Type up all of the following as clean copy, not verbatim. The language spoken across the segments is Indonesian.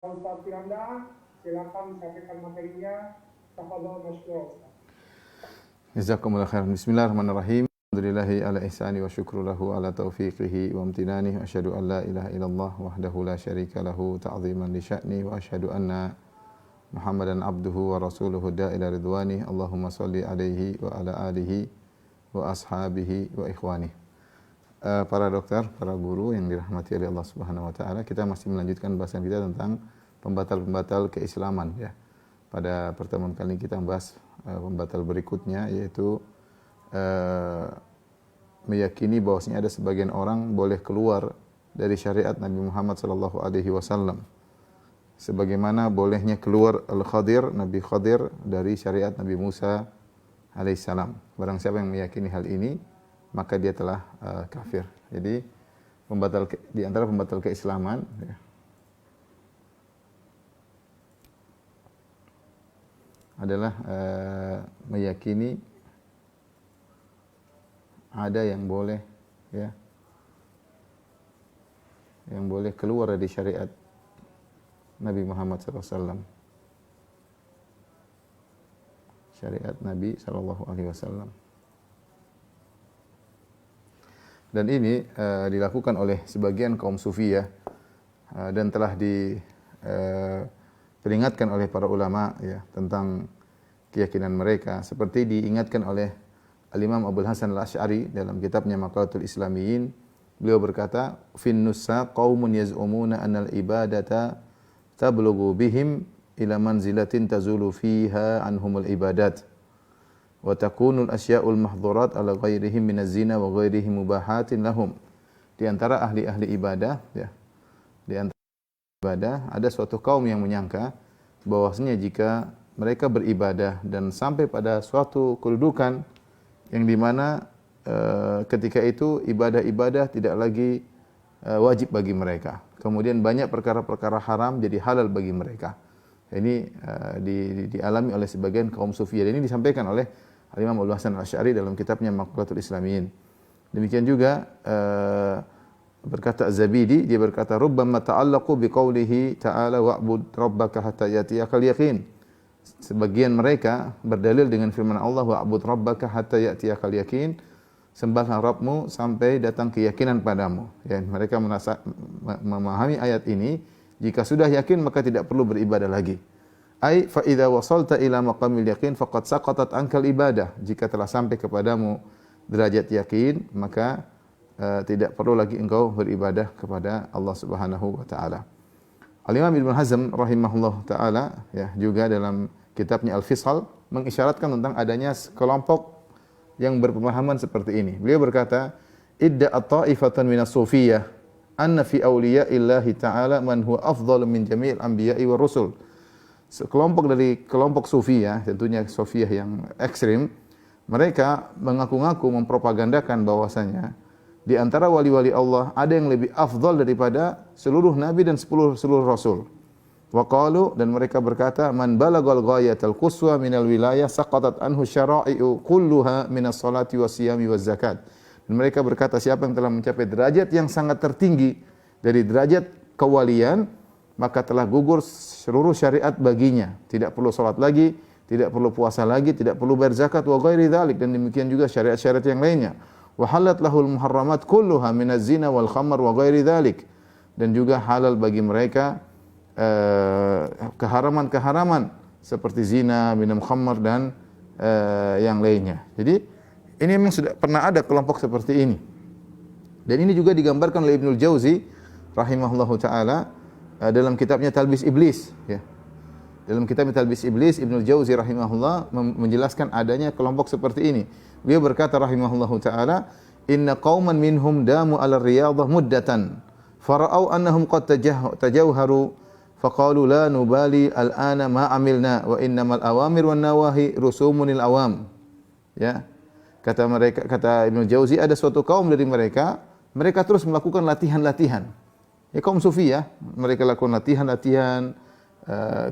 Ustaz Firanda, silakan sampaikan materinya. Tafadhol masykur. Jazakumullah khairan. Bismillahirrahmanirrahim. Alhamdulillahi ala ihsani wa syukru lahu ala taufiqihi wa amtinani. Wa asyhadu an la ilaha illallah wahdahu la syarika lahu ta'ziman li sya'ni. Wa asyhadu anna Muhammadan abduhu wa rasuluhu da'ila ridwani. Allahumma salli alaihi wa ala alihi wa ashabihi wa ikhwani. Para dokter, para guru yang dirahmati oleh Allah Subhanahu wa taala, kita masih melanjutkan bahasan kita tentang pembatal-pembatal keislaman ya. Pada pertemuan kali ini kita membahas pembatal berikutnya, yaitu meyakini bahwasanya ada sebagian orang boleh keluar dari syariat Nabi Muhammad sallallahu alaihi wasallam. Sebagaimana bolehnya keluar Al-Khadir, Nabi Khadir dari syariat Nabi Musa alaihissalam. Barang siapa yang meyakini hal ini, maka dia telah kafir. Jadi di antara pembatal keislaman ya, adalah meyakini ada yang boleh ya, yang boleh keluar dari syariat Nabi Muhammad SAW. Syariat Nabi SAW. Dan ini dilakukan oleh sebagian kaum sufi ya, dan telah diperingatkan oleh para ulama ya tentang keyakinan mereka, seperti diingatkan oleh Al-Imam Abul Hasan Al-Asy'ari dalam kitabnya Maqalatul Islamiyyin. Beliau berkata, "Fin nusa qaumun yaz'umuna anna al-ibadata tablughu bihim ila manzilatin tazulu fiha anhumul ibadat. Wa takunul asya'ul mahdhurat ala ghairihim minaz zina wa ghairihi mubahatin lahum." Di antara ahli-ahli ibadah ya, di antara ibadah ada suatu kaum yang menyangka bahwasanya jika mereka beribadah dan sampai pada suatu kedudukan yang di mana ketika itu ibadah-ibadah tidak lagi wajib bagi mereka. Kemudian banyak perkara-perkara haram jadi halal bagi mereka. Ini dialami oleh sebagian kaum sufi. Dan ini disampaikan oleh Al-Imam Abul Hasan Al-Asy'ari dalam kitabnya Maqalatul Islamiyyin. Demikian juga berkata Az-Zabidi, dia berkata, "Rubbama ta'allaqu biqaulihi ta'ala wa'bud rabbaka hatta ya'tiyakal yaqin." Sebagian mereka berdalil dengan firman Allah, "Wa'bud rabbaka hatta ya'tiyakal yaqin." Sembahlah Rabbmu sampai datang keyakinan padamu. Ya, mereka memahami ayat ini, jika sudah yakin maka tidak perlu beribadah lagi. Ai fa idza wasalta ila maqamil yaqin faqad saqatat ankal ibadah. Jika telah sampai kepadamu derajat yakin, maka tidak perlu lagi engkau beribadah kepada Allah Subhanahu wa taala. Al-Imam Ibnu Hazm rahimahullah taala ya, juga dalam kitabnya Al-Fisal mengisyaratkan tentang adanya kelompok yang berpemahaman seperti ini. Beliau berkata, "Idda at-ta'ifatan minas sufiyyah anna fi awliya'illahi ta'ala man huwa afdhalu min jami'il anbiya'i war rusul." Sekelompok dari kelompok sufi ya, tentunya sufiah yang ekstrim, mereka mengaku-ngaku mempropagandakan bahwasanya di antara wali-wali Allah ada yang lebih afdal daripada seluruh nabi dan seluruh rasul. Wa qalu, dan mereka berkata, "Man balagal ghayatal quswa minal wilayah saqatat anhu syara'i'u kulluha minas salati wasiyami waz zakat." Dan mereka berkata, siapa yang telah mencapai derajat yang sangat tertinggi dari derajat kewalian, maka telah gugur seluruh syariat baginya. Tidak perlu salat lagi, tidak perlu puasa lagi, tidak perlu bayar zakat wa ghairi dzalik, dan demikian juga syariat-syariat yang lainnya. Wa halat lahul muharramat kulluha minaz zina wal khamr wa ghairi dzalik. Dan juga halal bagi mereka keharaman-keharaman seperti zina, minum khamr dan yang lainnya. Jadi ini memang sudah pernah ada kelompok seperti ini. Dan ini juga digambarkan oleh Ibnul Jauzi rahimahullahu taala dalam kitabnya Talbis Iblis ya. Dalam kitabnya Talbis Iblis, Ibnul Jauzi rahimahullah menjelaskan adanya kelompok seperti ini. Beliau berkata rahimahullahu taala, "Inna qauman minhum damu 'ala riyadhah muddatan fara'au annahum qad tajawharu faqalu la nubali al-ana ma 'amilna wa innamal awamir wan nawahi rusumunil awam." Ya. Kata Ibnul Jauzi, ada suatu kaum dari mereka terus melakukan latihan-latihan. Ya, kaum sufi ya, mereka lakukan latihan-latihan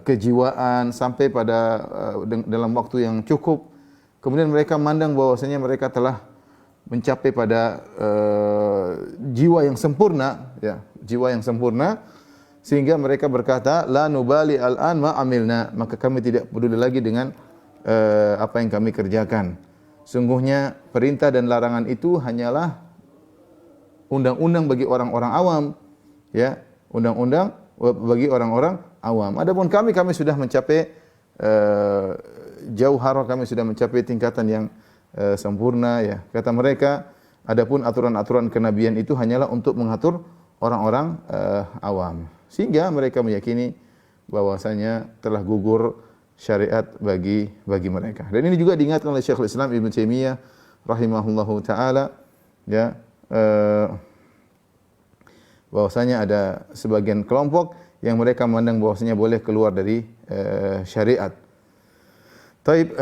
kejiwaan sampai pada dalam waktu yang cukup. Kemudian mereka memandang bahwasanya mereka telah mencapai pada jiwa yang sempurna, ya, jiwa yang sempurna, sehingga mereka berkata la nubali al-an ma amilna, maka kami tidak peduli lagi dengan apa yang kami kerjakan. Sungguhnya perintah dan larangan itu hanyalah undang-undang bagi orang-orang awam, ya, undang-undang bagi orang-orang awam. Adapun kami sudah mencapai jauhara, kami sudah mencapai tingkatan yang sempurna, ya. Kata mereka, adapun aturan-aturan kenabian itu hanyalah untuk mengatur orang-orang awam. Sehingga mereka meyakini bahwasanya telah gugur syariat bagi mereka. Dan ini juga diingatkan oleh Syekhul Islam Ibnu Taimiyah rahimahullahu taala, ya, bahwasanya ada sebagian kelompok yang mereka memandang bahwasanya boleh keluar dari syariat. Taib,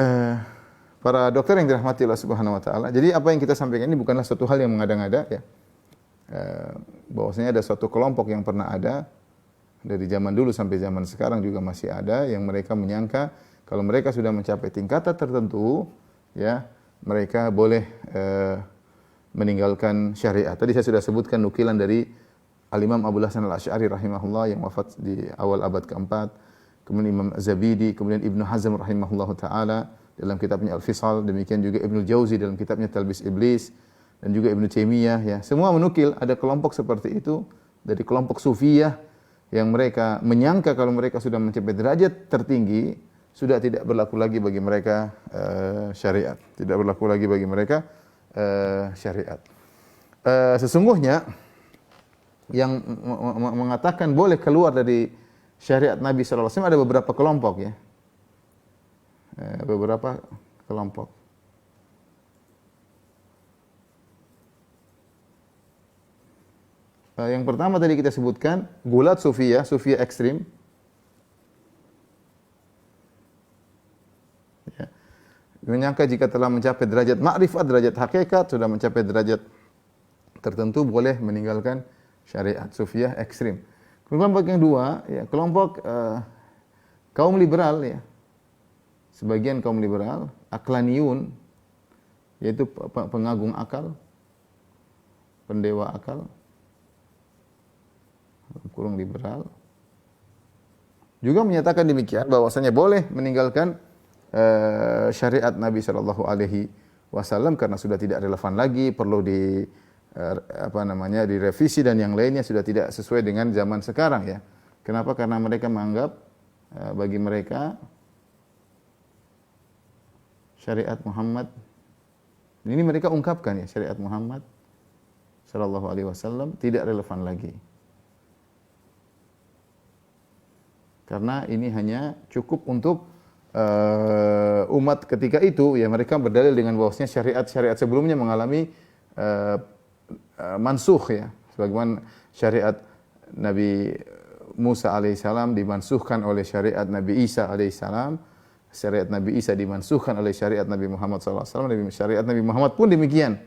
para dokter yang dirahmati Allah Subhanahu wa taala. Jadi apa yang kita sampaikan ini bukanlah suatu hal yang mengada-ngada, ya. Bahwasanya ada suatu kelompok yang pernah ada dari zaman dulu sampai zaman sekarang juga masih ada yang mereka menyangka kalau mereka sudah mencapai tingkatan tertentu, ya, mereka boleh meninggalkan syariat. Tadi saya sudah sebutkan nukilan dari Al-Imam Abul Hasan Al-Asy'ari rahimahullah yang wafat di awal abad keempat, kemudian Imam Az-Zabidi, kemudian Ibnu Hazm rahimahullahu taala dalam kitabnya Al-Fisal, demikian juga Ibnu Jauzi dalam kitabnya Talbis Iblis, dan juga Ibnu Taimiyah, ya. Semua menukil ada kelompok seperti itu dari kelompok Sufiyah yang mereka menyangka kalau mereka sudah mencapai derajat tertinggi, sudah tidak berlaku lagi bagi mereka syariat. Tidak berlaku lagi bagi mereka syariat. Sesungguhnya yang mengatakan boleh keluar dari syariat Nabi sallallahu alaihi wasallam ada beberapa kelompok, ya. Beberapa kelompok. Yang pertama tadi kita sebutkan gulat Sufiyah ekstrim. Ya. Menyangka jika telah mencapai derajat ma'rifat, derajat hakikat, sudah mencapai derajat tertentu boleh meninggalkan syariat. Sufiyah ekstrim. Kelompok yang dua, ya, kelompok kaum liberal, ya. Sebagian kaum liberal, aklaniyun, yaitu pengagung akal, pendewa akal, kurung liberal, juga menyatakan demikian bahwasanya boleh meninggalkan syariat Nabi sallallahu alaihi wasallam karena sudah tidak relevan lagi, perlu direvisi dan yang lainnya sudah tidak sesuai dengan zaman sekarang, ya. Kenapa? Karena mereka menganggap bagi mereka syariat Muhammad, ini mereka ungkapkan, ya, syariat Muhammad sallallahu alaihi wasallam tidak relevan lagi. Karena ini hanya cukup untuk umat ketika itu, ya, mereka berdalil dengan bahwasanya syariat-syariat sebelumnya mengalami mansukh, ya. Sebagaimana syariat Nabi Musa alaihissalam dimansukhkan oleh syariat Nabi Isa alaihissalam, syariat Nabi Isa dimansukhkan oleh syariat Nabi Muhammad SAW, syariat Nabi Muhammad pun demikian,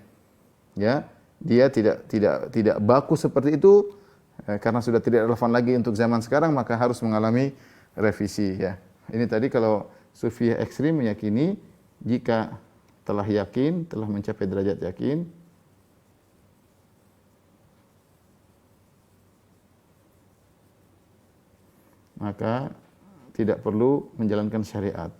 ya. Dia tidak baku seperti itu karena sudah tidak relevan lagi untuk zaman sekarang, maka harus mengalami revisi, ya. Ini tadi kalau Sufiyah ekstrim meyakini jika telah yakin, telah mencapai derajat yakin, maka tidak perlu menjalankan syariat.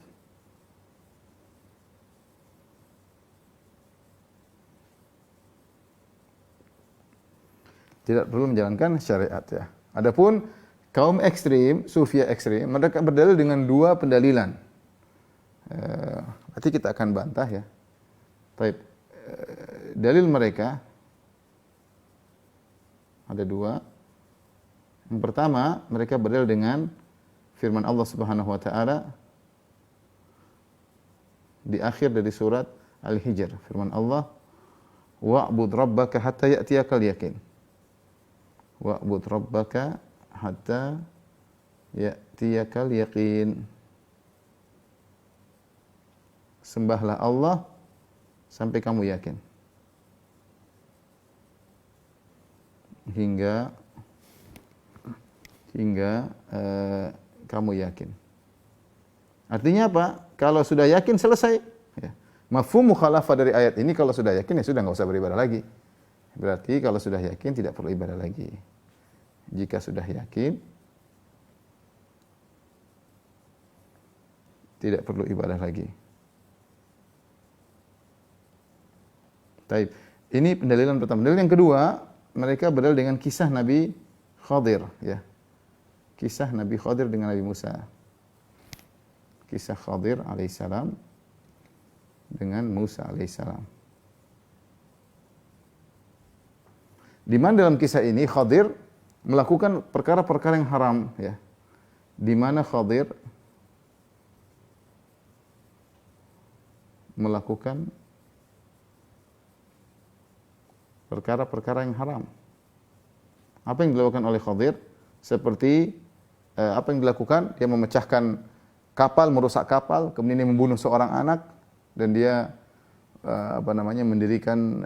Tidak perlu menjalankan syariat, ya. Adapun kaum ekstrim, Sufiyah ekstrim, mereka berdalil dengan dua pendalilan. Nanti kita akan bantah, ya. Baik. Dalil mereka ada dua. Yang pertama, mereka berdalil dengan firman Allah Subhanahu wa taala di akhir dari surat Al-Hijr. Firman Allah, "Wa'bud rabbaka hatta ya'tiyakal yaqin." Wa'bud rabbaka hatta ya'tiyakal yaqin. Sembahlah Allah sampai kamu yakin. Hingga kamu yakin. Artinya apa? Kalau sudah yakin selesai. Ya. Mafhum mukhalafah dari ayat ini, kalau sudah yakin ya sudah nggak usah beribadah lagi. Berarti kalau sudah yakin tidak perlu ibadah lagi. Jika sudah yakin tidak perlu ibadah lagi. Taib. Ini pendalilan pertama. Dalil yang kedua, mereka berdalil dengan kisah Nabi Khadir, ya. Kisah Nabi Khadir dengan Nabi Musa. Kisah Khadir alaihissalam dengan Musa alaihissalam. Di mana dalam kisah ini Khadir melakukan perkara-perkara yang haram, ya. Di mana Khadir melakukan perkara-perkara yang haram. Apa yang dilakukan oleh Khadir? Seperti apa yang dilakukan? Dia memecahkan kapal, merusak kapal, kemudian dia membunuh seorang anak, dan dia mendirikan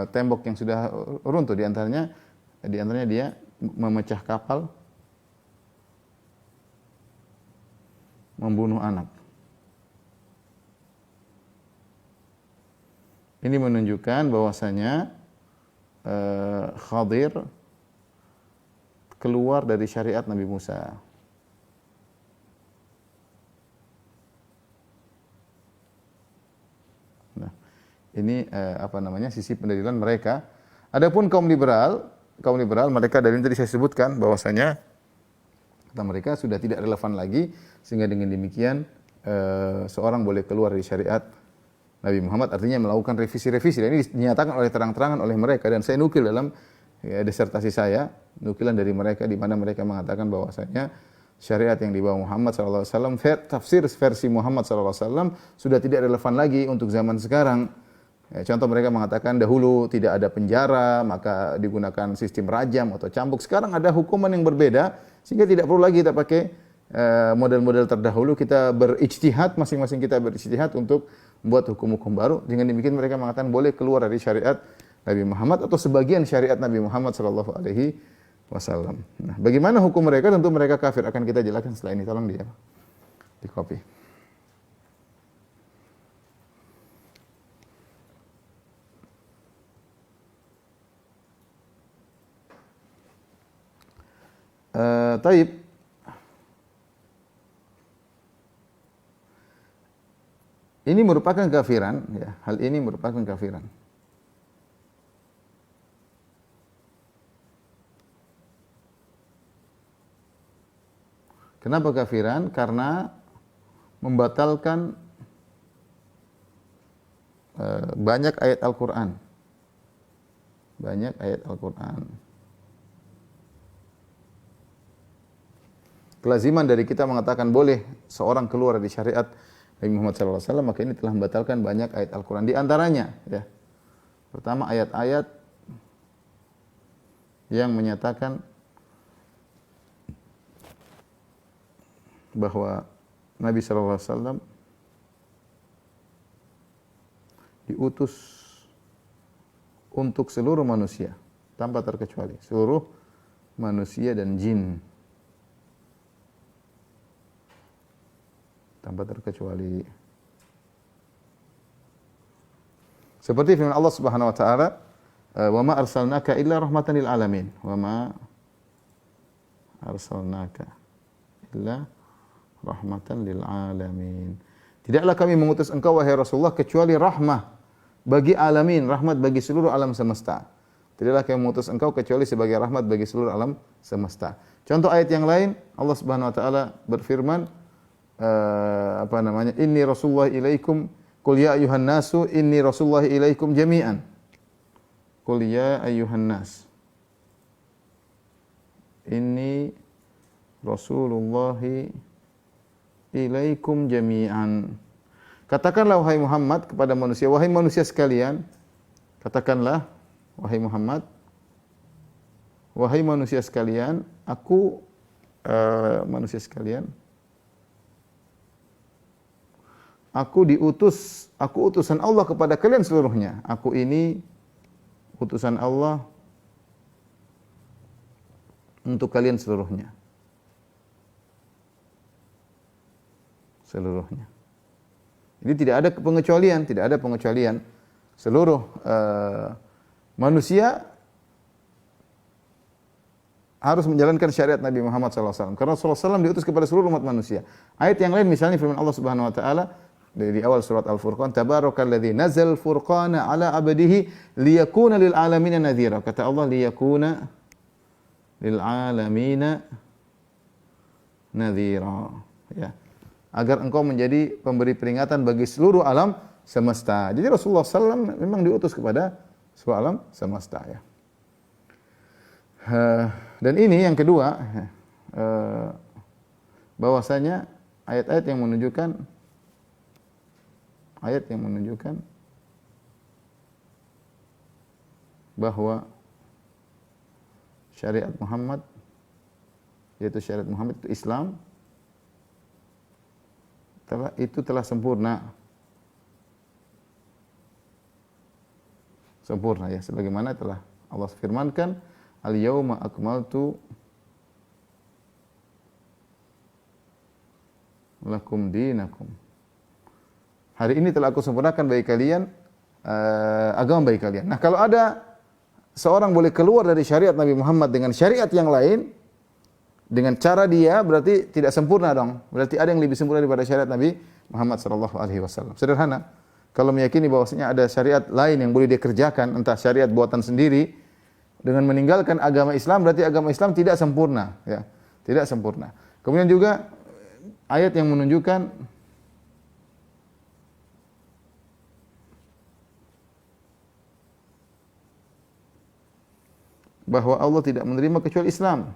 tembok yang sudah runtuh. Di antaranya dia memecah kapal, membunuh anak. Ini menunjukkan bahwasanya Khadir keluar dari syariat Nabi Musa. Nah, ini sisi pendalilan mereka. Adapun kaum liberal mereka dari tadi saya sebutkan bahwasanya kata mereka sudah tidak relevan lagi, sehingga dengan demikian seorang boleh keluar dari syariat Nabi Muhammad, artinya melakukan revisi-revisi. Dan ini dinyatakan oleh terang-terangan oleh mereka, dan saya nukil dalam disertasi saya, nukilan dari mereka di mana mereka mengatakan bahwasanya syariat yang dibawa Muhammad SAW, tafsir versi Muhammad SAW sudah tidak relevan lagi untuk zaman sekarang. Ya, contoh mereka mengatakan dahulu tidak ada penjara, maka digunakan sistem rajam atau cambuk. Sekarang ada hukuman yang berbeda, sehingga tidak perlu lagi kita pakai model-model terdahulu. Kita berijtihad, masing-masing kita berijtihad untuk membuat hukum-hukum baru. Dengan demikian mereka mengatakan boleh keluar dari syariat Nabi Muhammad atau sebagian syariat Nabi Muhammad sallallahu alaihi wasallam. Nah, bagaimana hukum mereka? Tentu mereka kafir. Akan kita jelaskan setelah ini. Tolong dia di copy. Taib. Ini merupakan kafiran, ya. Hal ini merupakan kafiran. Kenapa kafiran? Karena membatalkan banyak ayat Al-Quran. Banyak ayat Al-Quran. Kelaziman dari kita mengatakan boleh seorang keluar dari syariat Nabi Muhammad SAW, maka ini telah membatalkan banyak ayat Al-Quran. Di antaranya, ya, pertama ayat-ayat yang menyatakan bahwa Nabi SAW diutus untuk seluruh manusia tanpa terkecuali, seluruh manusia dan jin tanpa terkecuali. Seperti firman Allah Subhanahu wa taala, "Wa ma arsalnaka illa rahmatan lil alamin." Wa ma arsalnaka illa rahmatan lil alamin. Tidaklah kami mengutus engkau wahai Rasulullah kecuali rahmah bagi alamin, rahmat bagi seluruh alam semesta. Tidaklah kami mengutus engkau kecuali sebagai rahmat bagi seluruh alam semesta. Contoh ayat yang lain, Allah Subhanahu wa taala berfirman, inni rasulullah ilaikum qul ya ayyuhan nasu inni rasulullah ilaikum jami'an. Qul ya ayyuhan nas inni rasulullah ilaikum jami'an. Katakanlah wahai Muhammad kepada manusia, wahai manusia sekalian, katakanlah wahai Muhammad, wahai manusia sekalian, aku manusia sekalian, aku utusan Allah kepada kalian seluruhnya. Aku ini utusan Allah untuk kalian seluruhnya. Seluruhnya. Jadi tidak ada pengecualian, Seluruh manusia harus menjalankan syariat Nabi Muhammad SAW. Karena Rasulullah SAW diutus kepada seluruh umat manusia. Ayat yang lain misalnya firman Allah Subhanahu Wa Taala di awal surat Al-Furqan, Tabarakalladzi nazzal furqana ala abdihi liyakuna lil alamin nadhira. Kata Allah, liyakuna lil alamin nadhira. Ya. Agar engkau menjadi pemberi peringatan bagi seluruh alam semesta. Jadi Rasulullah SAW memang diutus kepada seluruh alam semesta. Ya. Dan ini yang kedua, bahwasanya ayat-ayat yang menunjukkan bahwa syariat Muhammad, yaitu syariat Muhammad itu Islam, telah sempurna. Sempurna ya, sebagaimana telah Allah firmankan, Al-yawma akmaltu lakum dinakum. Hari ini telah aku sempurnakan bagi kalian agama bagi kalian. Nah, kalau ada seorang boleh keluar dari syariat Nabi Muhammad dengan syariat yang lain, dengan cara dia, berarti tidak sempurna dong. Berarti ada yang lebih sempurna daripada syariat Nabi Muhammad sallallahu alaihi wasallam. Sederhana. Kalau meyakini bahwasanya ada syariat lain yang boleh dia kerjakan, entah syariat buatan sendiri, dengan meninggalkan agama Islam, berarti agama Islam tidak sempurna, ya. Tidak sempurna. Kemudian juga ayat yang menunjukkan bahwa Allah tidak menerima kecuali Islam.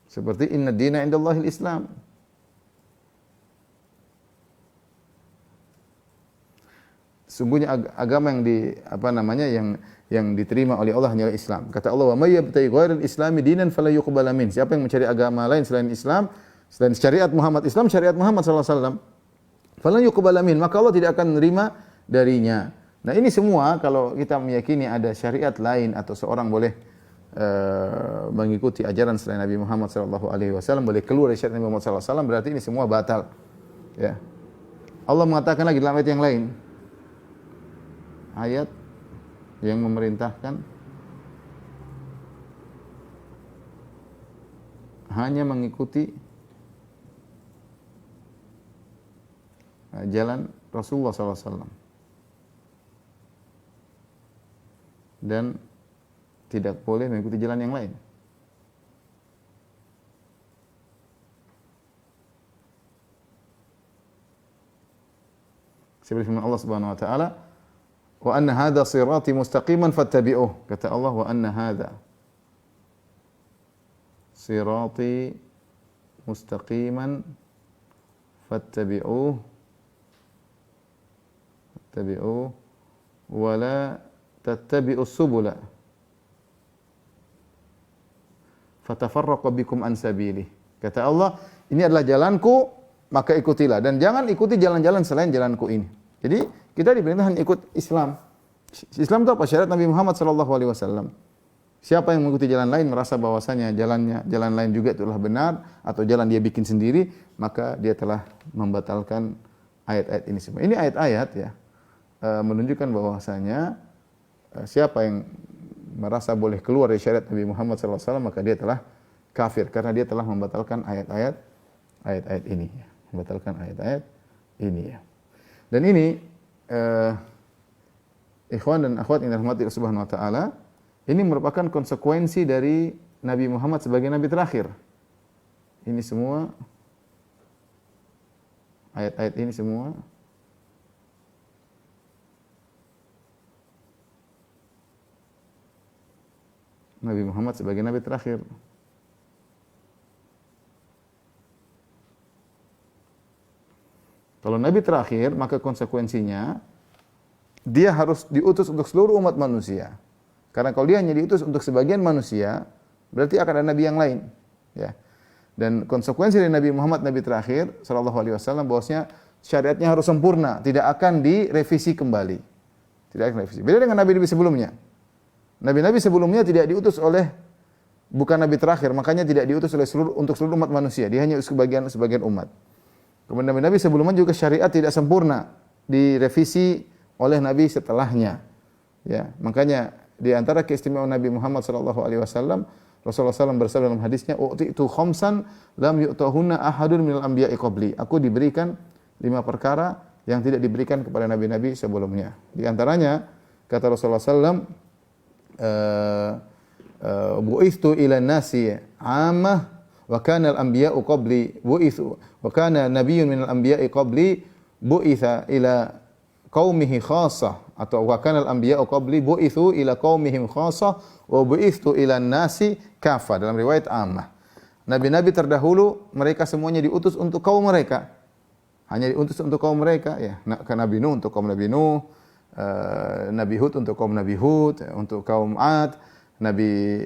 Seperti inna dina indallahil Islam. Sungguhnya agama yang diterima oleh Allah hanyalah Islam. Kata Allah, "Wa may yabtaghi ghairal islami dinan fala yuqbala min." Siapa yang mencari agama lain selain Islam, selain syariat Muhammad sallallahu alaihi wasallam, fala yuqbala min, maka Allah tidak akan menerima darinya. Nah, ini semua kalau kita meyakini ada syariat lain atau seorang boleh mengikuti ajaran selain Nabi Muhammad sallallahu alaihi wasallam, boleh keluar dari syariat Nabi Muhammad sallallahu alaihi wasallam, berarti ini semua batal. Ya. Allah mengatakan lagi dalam ayat yang lain, ayat yang memerintahkan hanya mengikuti jalan Rasulullah SAW dan tidak boleh mengikuti jalan yang lain. Seperti firman Allah Subhanahu wa taala, "Wa anna hadza sirati mustaqiman fattabi'uh." Kata Allah, "Wa anna hadza sirati mustaqiman fattabi'uh wa la tattabi'us subula fatafarraqu bikum an sabilih." Kata Allah, ini adalah jalanku, maka ikutilah, dan jangan ikuti jalan-jalan selain jalanku ini. Jadi kita diperintahkan ikut Islam. Islam itu apa? Syariat Nabi Muhammad sallallahu alaihi wasallam. Siapa yang mengikuti jalan lain merasa bahwasanya jalan lain juga itulah benar atau jalan dia bikin sendiri, maka dia telah membatalkan ayat-ayat ini semua. Ini ayat-ayat ya menunjukkan bahwasanya siapa yang merasa boleh keluar dari syariat Nabi Muhammad sallallahu alaihi wasallam, maka dia telah kafir karena dia telah membatalkan ayat-ayat ini ya. Membatalkan ayat-ayat ini ya. Dan ini ikhwan dan akhwat yang dirahmati Allah Subhanahu wa taala, ini merupakan konsekuensi dari Nabi Muhammad sebagai nabi terakhir. Ini semua ayat-ayat ini semua Nabi Muhammad sebagai nabi terakhir. Kalau nabi terakhir, maka konsekuensinya dia harus diutus untuk seluruh umat manusia. Karena kalau dia hanya diutus untuk sebagian manusia, berarti akan ada nabi yang lain, ya. Dan konsekuensi dari Nabi Muhammad nabi terakhir sallallahu alaihi wasallam bahwasanya syariatnya harus sempurna, tidak akan direvisi kembali. Tidak akan direvisi. Beda dengan nabi-nabi sebelumnya. Nabi-nabi sebelumnya tidak diutus oleh bukan nabi terakhir, makanya tidak diutus oleh untuk seluruh umat manusia. Dia hanya sebagian umat. Kemudian nabi-nabi sebelumnya juga syariat tidak sempurna. direvisi oleh Nabi setelahnya. Ya, makanya di antara keistimewaan Nabi Muhammad sallallahu alaihi wasallam, Rasulullah SAW bersabda dalam hadisnya, "U'titu khamsan lam yu'tahunna ahadun minal anbiya'i qabli." Aku diberikan 5 perkara yang tidak diberikan kepada nabi-nabi sebelumnya. Di antaranya kata Rasulullah SAW, "Bu'ithu ila nasi 'ammah wa kana al-anbiya'u qabli bu'ithu wa kana nabiyyun minal anbiya'i qabli bu'itha ila qaumihi khassah." Atau wa kana al-anbiya'u qabli bu'ithu ila qaumihim khassah wa bu'ithu ila nasi kafah. Dalam riwayat ammah. Nabi-nabi terdahulu mereka semuanya diutus untuk kaum mereka. Hanya diutus untuk kaum mereka ya. Nabi Nuh untuk kaum Nabi Nuh, Nabi Hud untuk kaum Nabi Hud, untuk kaum Ad, Nabi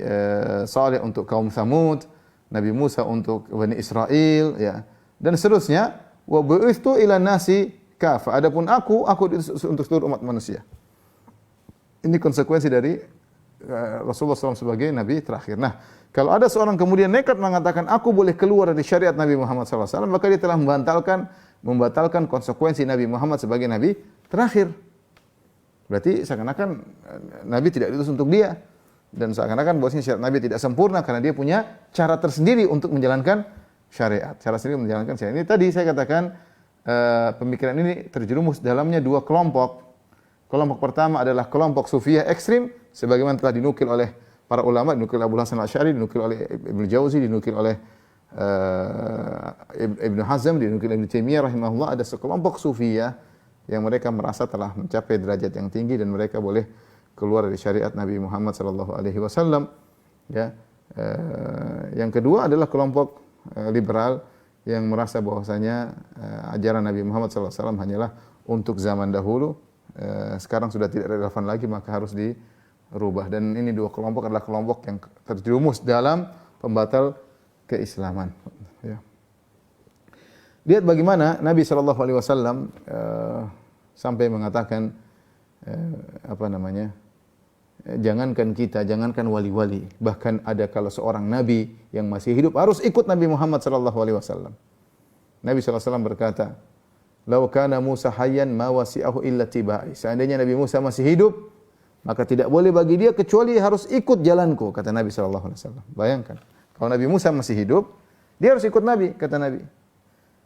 Saleh untuk kaum Tsamud, Nabi Musa untuk Bani Israel ya. Dan seterusnya, wa bu'ithu ila nasi kafah. Adapun aku diutus untuk seluruh umat manusia. Ini konsekuensi dari Rasulullah SAW sebagai Nabi terakhir. Nah, kalau ada seorang kemudian nekat mengatakan aku boleh keluar dari syariat Nabi Muhammad SAW, maka dia telah membatalkan konsekuensi Nabi Muhammad sebagai Nabi terakhir. Berarti seakan-akan Nabi tidak diutus untuk dia. Dan seakan-akan bahwasanya syariat Nabi tidak sempurna karena dia punya cara tersendiri untuk menjalankan syariat. Cara sendiri menjalankan syariat. Ini tadi saya katakan pemikiran ini terjerumus dalamnya 2 kelompok. Kelompok pertama adalah kelompok Sufiyah ekstrim, sebagaimana telah dinukil oleh para ulama, dinukil Abu Hasan Al-Asy'ari, dinukil oleh Ibnu Jauzi, dinukil oleh Ibnu Hazm, dinukil Ibnu Taimiyah rahimahullah. Ada sekelompok Sufiyah yang mereka merasa telah mencapai derajat yang tinggi dan mereka boleh keluar dari syariat Nabi Muhammad sallallahu alaihi wasallam. Ya. Yang kedua adalah kelompok liberal yang merasa bahwasanya ajaran Nabi Muhammad sallallahu alaihi wasallam hanyalah untuk zaman dahulu. Sekarang sudah tidak relevan lagi, maka harus dirubah. Dan ini 2 kelompok adalah kelompok yang terjerumus dalam pembatal keislaman. Ya. Lihat bagaimana Nabi Shallallahu Alaihi Wasallam sampai mengatakan jangankan kita, jangankan wali-wali, bahkan ada kalau seorang nabi yang masih hidup harus ikut Nabi Muhammad Shallallahu Alaihi Wasallam. Nabi Shallallahu Alaihi Wasallam berkata, "Lau kana Musa hayyan ma wasi'ahu illa tibai." Seandainya Nabi Musa masih hidup, maka tidak boleh bagi dia kecuali harus ikut jalanku, kata Nabi sallallahu alaihi wasallam. Bayangkan, kalau Nabi Musa masih hidup, dia harus ikut Nabi, kata Nabi.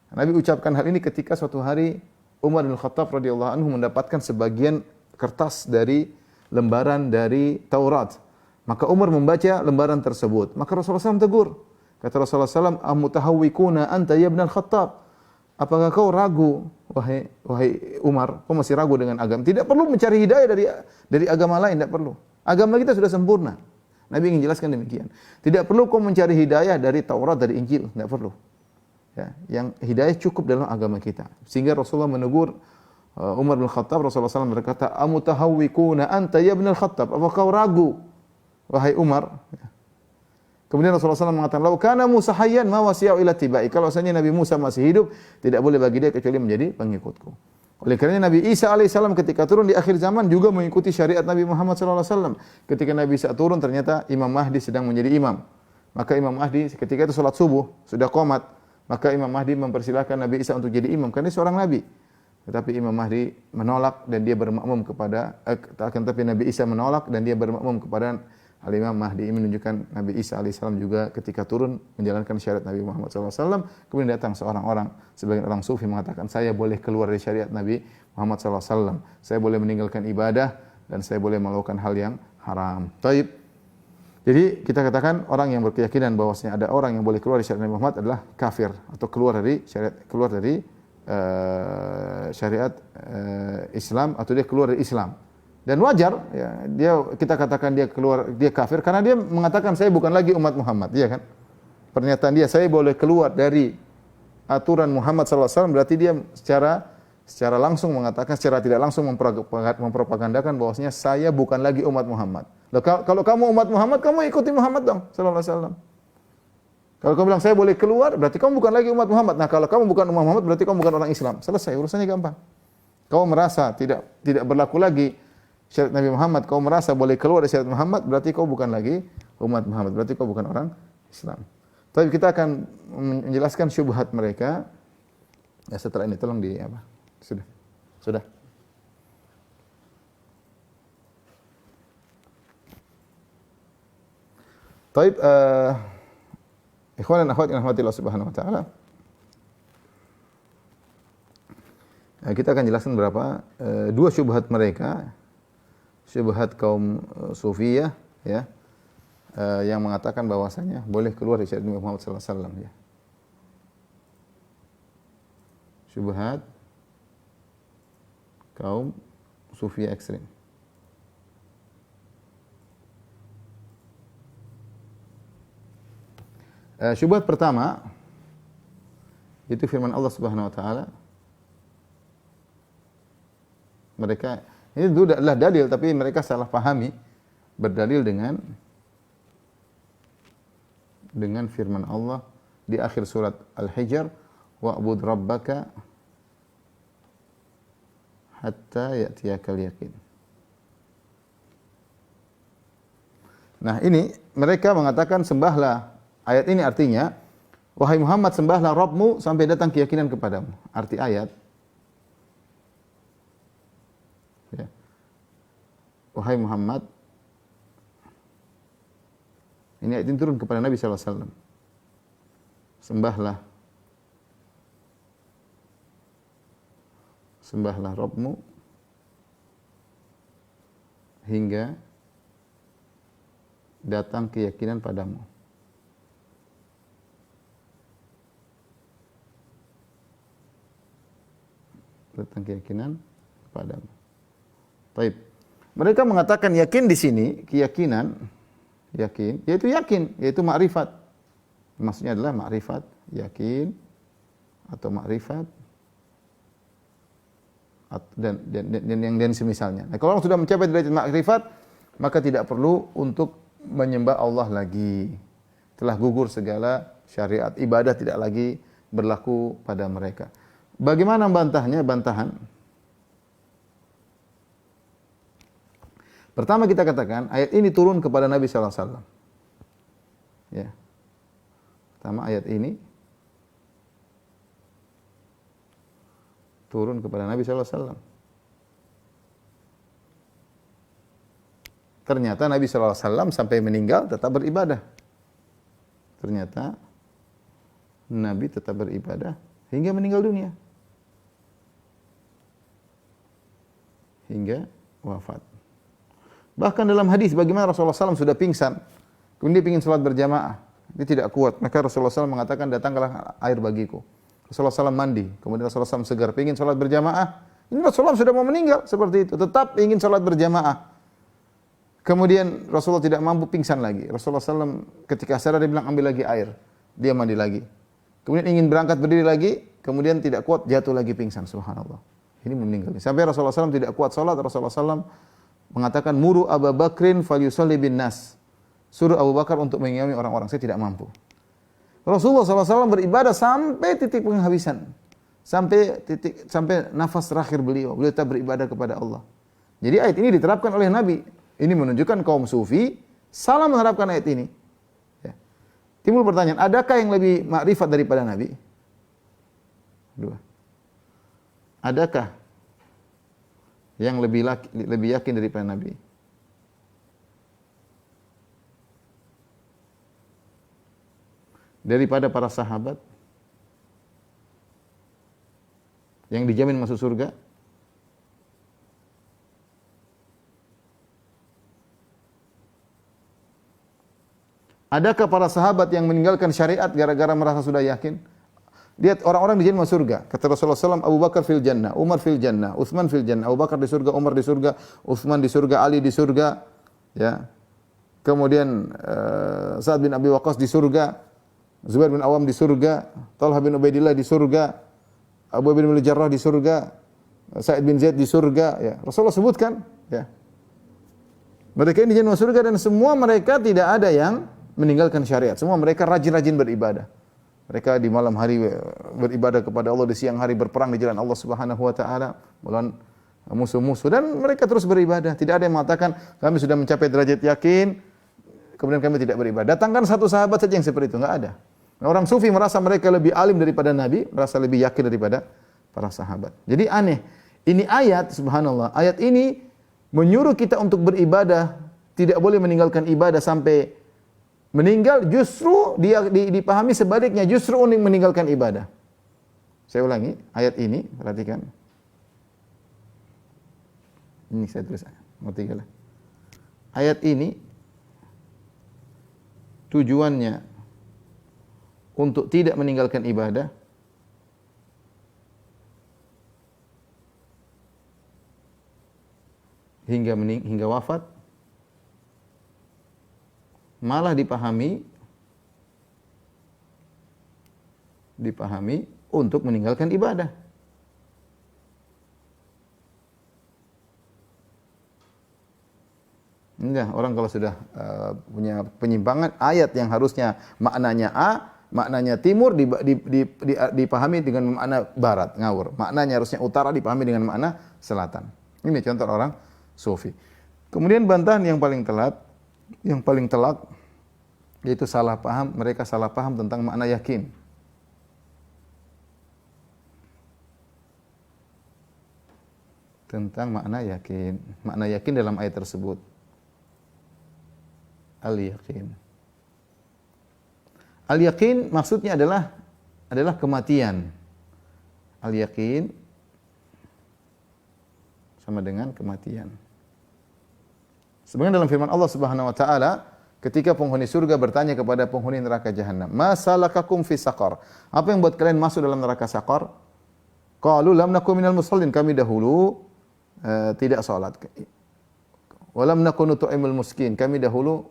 Nabi ucapkan hal ini ketika suatu hari Umar bin Khattab radhiyallahu anhu mendapatkan sebagian kertas dari lembaran dari Taurat. Maka Umar membaca lembaran tersebut. Maka Rasulullah SAW tegur. Kata Rasulullah SAW, "Amutahawwikuna anta ya ibn al-Khattab?" Apakah kau ragu, wahai Umar, kau masih ragu dengan agama? Tidak perlu mencari hidayah dari agama lain, tidak perlu. Agama kita sudah sempurna. Nabi ingin jelaskan demikian. Tidak perlu kau mencari hidayah dari Taurat, dari Injil, tidak perlu. Ya, yang hidayah cukup dalam agama kita. Sehingga Rasulullah menegur Umar bin Khattab, Rasulullah SAW berkata, "Amutahawwikuna anta ya ibn al-Khattab?" Apakah kau ragu, wahai Umar? Kemudian Rasulullah SAW mengatakan, "Lau kana Musa hayyan ma wasi'ahu illa tibai." Kalau seandainya Nabi Musa masih hidup, tidak boleh bagi dia kecuali menjadi pengikutku. Oleh kerana Nabi Isa alaihissalam ketika turun di akhir zaman juga mengikuti syariat Nabi Muhammad SAW. Ketika Nabi Isa turun, ternyata Imam Mahdi sedang menjadi imam. Maka Imam Mahdi ketika itu salat subuh, sudah qomat. Maka Imam Mahdi mempersilahkan Nabi Isa untuk jadi imam, karena dia seorang Nabi. Tetapi Imam Mahdi menolak dan dia bermakmum kepada, tapi Nabi Isa menolak dan dia bermakmum kepada Al-Imam Mahdi. Ini menunjukkan Nabi Isa alaihissalam juga ketika turun menjalankan syariat Nabi Muhammad SAW. Kemudian datang seorang orang, sebagian orang sufi mengatakan, saya boleh keluar dari syariat Nabi Muhammad SAW. Saya boleh meninggalkan ibadah dan saya boleh melakukan hal yang haram. Taib. Jadi kita katakan orang yang berkeyakinan bahwasanya ada orang yang boleh keluar dari syariat Nabi Muhammad adalah kafir atau keluar dari syariat Islam, atau dia keluar dari Islam. Dan wajar ya, kita katakan dia kafir karena dia mengatakan saya bukan lagi umat Muhammad, ya kan? Pernyataan dia saya boleh keluar dari aturan Muhammad SAW berarti dia secara langsung mengatakan, secara tidak langsung mempropagandakan bahwasanya saya bukan lagi umat Muhammad. Loh, kalau kamu umat Muhammad, kamu ikuti Muhammad dong sallallahu alaihi wasallam. Kalau kamu bilang saya boleh keluar, berarti kamu bukan lagi umat Muhammad. Nah, kalau kamu bukan umat Muhammad, berarti kamu bukan orang Islam. Selesai, urusannya gampang. Kamu merasa tidak berlaku lagi syariat Nabi Muhammad, kau merasa boleh keluar dari syariat Muhammad, berarti kau bukan lagi umat Muhammad, berarti kau bukan orang Islam. Tapi kita akan menjelaskan syubhat mereka. Ya, setelah ini tolong Sudah Sudah. Taib, ikhwan dan akhwat yang rahmatillah subhanahu wa ta'ala. Kita akan jelaskan beberapa dua syubhat mereka. Syubhat kaum Sufiyah, ya, yang mengatakan bahwasanya boleh keluar dari syariat Nabi Muhammad sallallahu alaihi wasallam, ya. Syubhat kaum Sufiyah ekstrim. Syubhat pertama itu firman Allah Subhanahu wa taala. Mereka ini dulu adalah dalil tapi mereka salah pahami, berdalil dengan firman Allah di akhir surat Al-Hijr, wa'bud rabbaka hatta ya'tiyakal yaqin. Nah, ini mereka mengatakan sembahlah. Ayat ini artinya, wahai Muhammad, sembahlah Rabbmu sampai datang keyakinan kepadamu. Arti ayat, ya, wahai Muhammad, ini ayat ini turun kepada Nabi sallallahu alaihi wasallam. Sembahlah Rabbmu hingga datang keyakinan padamu. Datang keyakinan padamu. Baik. Mereka mengatakan yakin di sini, keyakinan, yakin, yaitu ma'rifat. Maksudnya adalah ma'rifat, yakin atau ma'rifat dan semisalnya. Nah, kalau orang sudah mencapai derajat ma'rifat, maka tidak perlu untuk menyembah Allah lagi. Telah gugur segala syariat, ibadah tidak lagi berlaku pada mereka. Bagaimana bantahnya? Bantahan. Pertama kita katakan ayat ini turun kepada Nabi sallallahu alaihi wasallam. Ya. Pertama ayat ini turun kepada Nabi sallallahu alaihi wasallam. Ternyata Nabi sallallahu alaihi wasallam sampai meninggal tetap beribadah. Ternyata Nabi tetap beribadah hingga meninggal dunia. Hingga wafat. Bahkan dalam hadis bagaimana Rasulullah SAW sudah pingsan, kemudian dia ingin sholat berjamaah, dia tidak kuat, maka Rasulullah SAW mengatakan, datanglah air bagiku. Rasulullah SAW mandi, kemudian Rasulullah SAW segar, ingin sholat berjamaah. Ini Rasulullah sudah mau meninggal, seperti itu, tetap ingin sholat berjamaah. Kemudian Rasulullah tidak mampu, pingsan lagi. Rasulullah SAW ketika sadar dia bilang, ambil lagi air, dia mandi lagi. Kemudian ingin berangkat berdiri lagi, kemudian tidak kuat, jatuh lagi pingsan. Subhanallah. Ini meninggal. Sampai Rasulullah SAW tidak kuat salat, Rasulullah SAW mengatakan, muru Abu Bakrin falyusalli bin nas. Suruh Abu Bakar untuk mengimami orang-orang, saya tidak mampu. Rasulullah SAW beribadah sampai titik penghabisan. Sampai nafas terakhir beliau tetap beribadah kepada Allah. Jadi ayat ini diterapkan oleh Nabi. Ini menunjukkan kaum sufi salah menerapkan ayat ini. Ya. Timbul pertanyaan, adakah yang lebih makrifat daripada Nabi? Dua. Adakah yang lebih yakin daripada Nabi? Daripada para sahabat yang dijamin masuk surga? Adakah para sahabat yang meninggalkan syariat gara-gara merasa sudah yakin? Lihat orang-orang dijamin masuk surga. Kata Rasulullah SAW, Abu Bakar fil jannah, Umar fil jannah, Utsman fil jannah. Abu Bakar di surga, Umar di surga, Utsman di surga, Ali di surga. Ya. Kemudian Sa'ad bin Abi Waqqas di surga, Zubair bin Awam di surga, Talha bin Ubaidillah di surga, Abu bin Al-Jarrah di surga, Sa'id bin Zaid di surga. Ya. Rasulullah sebutkan. Ya. Mereka ini dijamin masuk surga dan semua mereka tidak ada yang meninggalkan syariat. Semua mereka rajin-rajin beribadah. Mereka di malam hari beribadah kepada Allah, di siang hari berperang di jalan Allah Subhanahu wa taala, melawan musuh-musuh, dan mereka terus beribadah. Tidak ada yang mengatakan kami sudah mencapai derajat yakin kemudian kami tidak beribadah. Datangkan satu sahabat saja yang seperti itu, enggak ada. Nah, orang sufi merasa mereka lebih alim daripada Nabi, merasa lebih yakin daripada para sahabat. Jadi aneh. Ini ayat, subhanallah, ayat ini menyuruh kita untuk beribadah, tidak boleh meninggalkan ibadah sampai meninggal. Justru dia dipahami sebaliknya, justru untuk meninggalkan ibadah. Saya ulangi, ayat ini, perhatikan. Ini saya tulis, mau tinggal. Ayat ini tujuannya untuk tidak meninggalkan ibadah, hingga wafat, malah dipahami untuk meninggalkan ibadah. Enggak, orang kalau sudah punya penyimpangan, ayat yang harusnya maknanya A, maknanya timur dipahami dengan makna barat, ngawur. Maknanya harusnya utara dipahami dengan makna selatan. Ini contoh orang sufi. Kemudian bantahan yang paling telak yaitu salah paham, mereka salah paham tentang makna yakin. Tentang makna yakin. Makna yakin dalam ayat tersebut. Al-yakin. Al-yakin maksudnya adalah kematian. Al-yakin sama dengan kematian. Sebenarnya dalam firman Allah Subhanahu wa taala, ketika penghuni surga bertanya kepada penghuni neraka jahanam, "Ma salakakum fi saqar?" Apa yang buat kalian masuk dalam neraka saqar? Qalu lam nakum minal musallin, kami dahulu tidak salat. Walam nakun nut'imul miskin, kami dahulu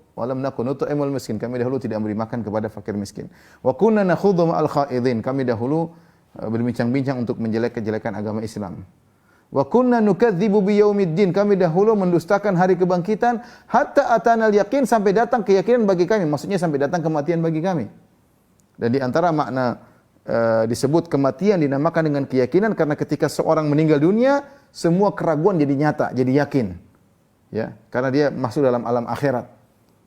tidak memberi makan kepada fakir miskin. Wa kunna nakhudhu ma'al khaidin, kami dahulu berbincang-bincang untuk menjelek-jelekan agama Islam. Wa kunna nukadzibu biyaumiddin, kami dahulu mendustakan hari kebangkitan, hatta atanal yakin, sampai datang keyakinan bagi kami, maksudnya sampai datang kematian bagi kami. Dan di antara makna disebut kematian dinamakan dengan keyakinan karena ketika seorang meninggal dunia, semua keraguan jadi nyata, jadi yakin. Ya, karena dia masuk dalam alam akhirat.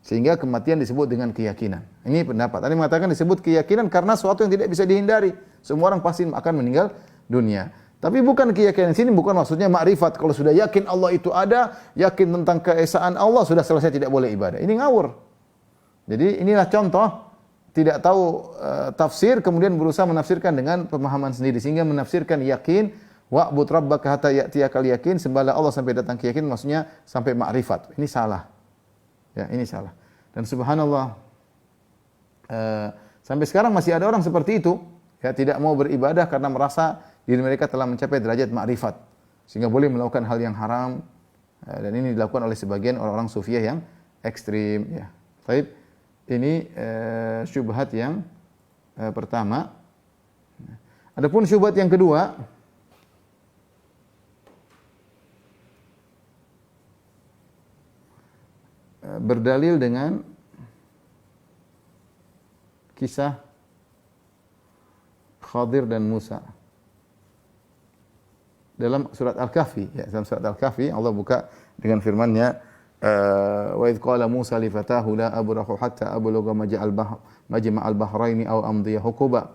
Sehingga kematian disebut dengan keyakinan. Ini pendapat. Ada yang mengatakan disebut keyakinan karena sesuatu yang tidak bisa dihindari. Semua orang pasti akan meninggal dunia. Tapi bukan keyakinan sini, bukan maksudnya makrifat. Kalau sudah yakin Allah itu ada, yakin tentang keesaan Allah, sudah selesai tidak boleh ibadah. Ini ngawur. Jadi inilah contoh tidak tahu tafsir kemudian berusaha menafsirkan dengan pemahaman sendiri sehingga menafsirkan yakin wa'bud rabbaka hatta ya'tiyakal yakin, sembahlah Allah sampai datang keyakinan, maksudnya sampai makrifat. Ini salah. Ya, ini salah. Dan subhanallah sampai sekarang masih ada orang seperti itu, ya, tidak mau beribadah karena merasa diri mereka telah mencapai derajat makrifat sehingga boleh melakukan hal yang haram, dan ini dilakukan oleh sebagian orang-orang sufiah yang ekstrim, ya. Baik, ini syubhat yang pertama. Adapun syubhat yang kedua, berdalil dengan kisah Khadir dan Musa. Dalam surat Al-Kahfi, ya, dalam surat Al-Kahfi Allah buka dengan firman-Nya, wa idz qala Musa li fatahu la abrahu hatta ablugha majma'al bahraini aw amdiya huquba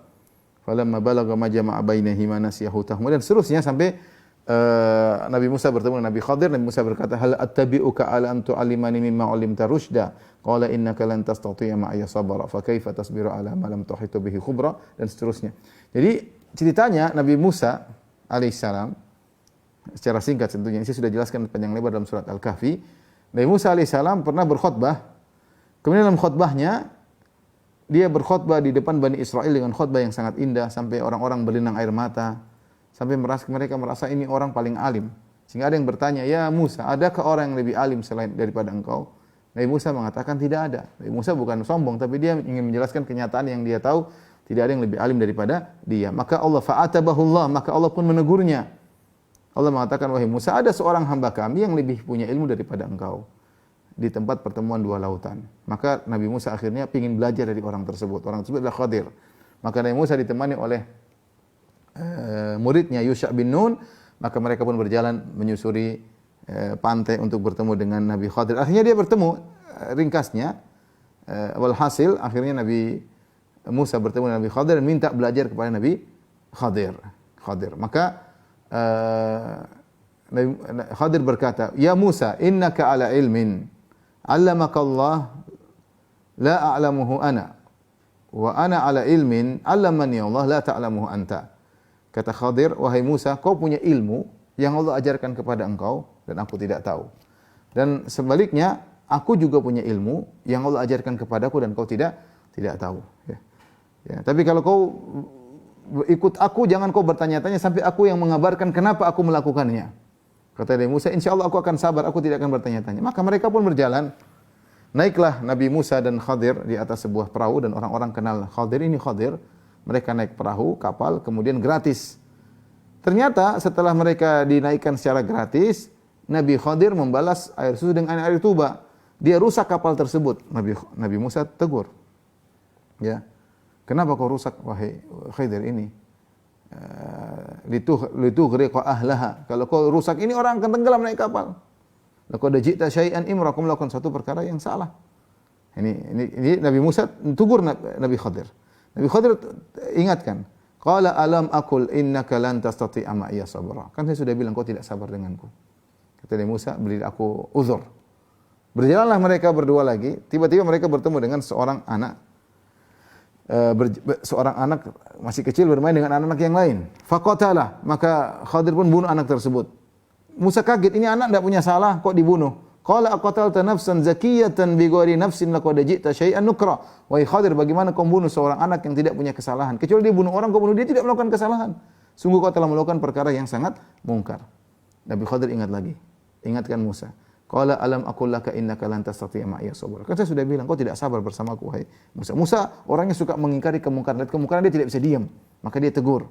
falamma balagha majma'a bainahuma nasiya hutahuma, dan seterusnya sampai Nabi Musa bertemu dengan Nabi Khadir. Nabi Musa berkata, hal attabi'uka ala an tu'allimani mimma 'allimta rusyda, qala innaka lan tastati'a ma'iya sabra fa kaifa tasbiru ala ma lam tuhitu bihi khubra, dan seterusnya. Jadi ceritanya Nabi Musa alaihissalam secara singkat tentunya, ini saya sudah jelaskan panjang lebar dalam surat Al-Kahfi. Nabi Musa alaihissalam pernah berkhutbah, kemudian dalam khutbahnya dia berkhutbah di depan Bani Israel dengan khutbah yang sangat indah sampai orang-orang berlinang air mata. Sampai mereka merasa ini orang paling alim. Sehingga ada yang bertanya, "Ya Musa, adakah orang yang lebih alim selain daripada engkau?" Nabi Musa mengatakan tidak ada. Nabi Musa bukan sombong, tapi dia ingin menjelaskan kenyataan yang dia tahu, tidak ada yang lebih alim daripada dia. Maka Allah fa'atabahullah, maka Allah pun menegurnya. Allah mengatakan, "Wahai Musa, ada seorang hamba kami yang lebih punya ilmu daripada engkau di tempat pertemuan dua lautan." Maka Nabi Musa akhirnya ingin belajar dari orang tersebut. Orang tersebut adalah Khadir. Maka Nabi Musa ditemani oleh muridnya Yusha bin Nun, maka mereka pun berjalan menyusuri pantai untuk bertemu dengan Nabi Khadir. Akhirnya dia bertemu, ringkasnya walhasil akhirnya Nabi Musa bertemu dengan Nabi Khadir dan minta belajar kepada Nabi Khadir. Maka Khadir berkata, "Ya Musa, innaka ala ilmin 'allamaka Allah la a'lamuhu ana wa ana ala ilmin 'allamani Allah la ta'lamuhu anta." Kata Khadir, "Wahai Musa, kau punya ilmu yang Allah ajarkan kepada engkau dan aku tidak tahu. Dan sebaliknya, aku juga punya ilmu yang Allah ajarkan kepadaku dan kau tidak tahu." Ya. Ya, tapi kalau kau ikut aku, jangan kau bertanya-tanya sampai aku yang mengabarkan kenapa aku melakukannya. Kata Nabi Musa, insya Allah aku akan sabar, aku tidak akan bertanya-tanya. Maka mereka pun berjalan. Naiklah Nabi Musa dan Khadir di atas sebuah perahu dan orang-orang kenal Khadir ini Khadir. Mereka naik perahu, kapal, kemudian gratis. Ternyata setelah mereka dinaikkan secara gratis, Nabi Khadir membalas air susu dengan air tuba. Dia rusak kapal tersebut. Nabi Musa tegur. Ya. Kenapa kau rusak wahai Khadir ini? Litughriqa ahlaha. Kalau kau rusak ini orang akan tenggelam naik kapal. Laqad ji'ta syai'an imra, kau melakukan satu perkara yang salah. Ini Nabi Musa tegur Nabi Khadir. Nabi Khadir ingatkan, qala alam aqul innaka lan tastati'a ma'iya sabra. Kan saya sudah bilang kau tidak sabar denganku. Kata Nabi Musa, beri aku uzur. Berjalanlah mereka berdua lagi, tiba-tiba mereka bertemu dengan seorang anak masih kecil bermain dengan anak-anak yang lain. Faqatalah, maka Khadir pun bunuh anak tersebut. Musa kaget, ini anak tidak punya salah, kok dibunuh? Qala aqatalta nafsan zakiyatan bighairi nafsin laqad ji'ta syai'an nukra. Wahai Khadir, bagaimana kau membunuh seorang anak yang tidak punya kesalahan? Kecuali dia bunuh orang, kau bunuh dia tidak melakukan kesalahan. Sungguh kau telah melakukan perkara yang sangat mungkar. Nabi Khadir ingat lagi. Ingatkan Musa. Qala alam aqul laka innaka lan tastati'a ma'iya sabra. Kan saya sudah bilang kau tidak sabar bersamaku wahai Musa. Musa orangnya suka mengingkari kemungkaran. Lihat kemungkaran dia tidak bisa diam. Maka dia tegur.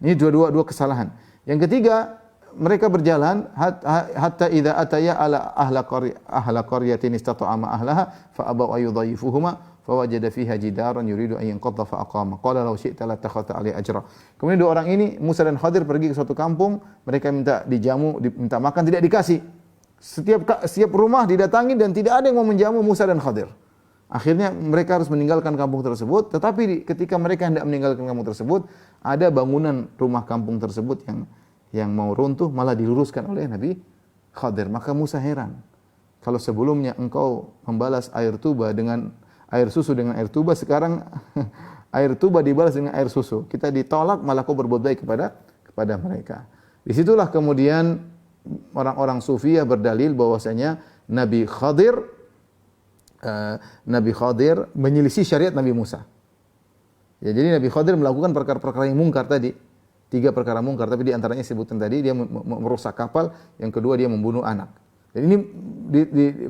Ini dua kesalahan. Yang ketiga, mereka berjalan hatta idza ataya ala ahla qaryatin istata'a ma ahlaha fa abaw ayudhayifuhuma fawajada fiha jidaran yuridu an yanqadha fa aqama. Qala law syi'ta la takhata alaihi ajra. Kemudian dua orang ini Musa dan Khadir pergi ke suatu kampung, mereka minta dijamu, minta makan, tidak dikasih. Setiap rumah didatangi dan tidak ada yang mau menjamu Musa dan Khadir. Akhirnya mereka harus meninggalkan kampung tersebut, tetapi ketika mereka hendak meninggalkan kampung tersebut, ada bangunan rumah kampung tersebut yang mau runtuh malah diluruskan oleh Nabi Khadir. Maka Musa heran. Kalau sebelumnya engkau membalas air tuba dengan air susu dengan air tuba, sekarang air tuba dibalas dengan air susu. Kita ditolak malah kau berbuat baik kepada mereka. Disitulah kemudian orang-orang Sufiyah berdalil bahwasanya Nabi Khadir menyelisih syariat Nabi Musa. Ya, jadi Nabi Khadir melakukan perkara-perkara yang mungkar tadi. 3 perkara mungkar, tapi di antaranya sebutan tadi dia merusak kapal, yang kedua dia membunuh anak. Jadi ini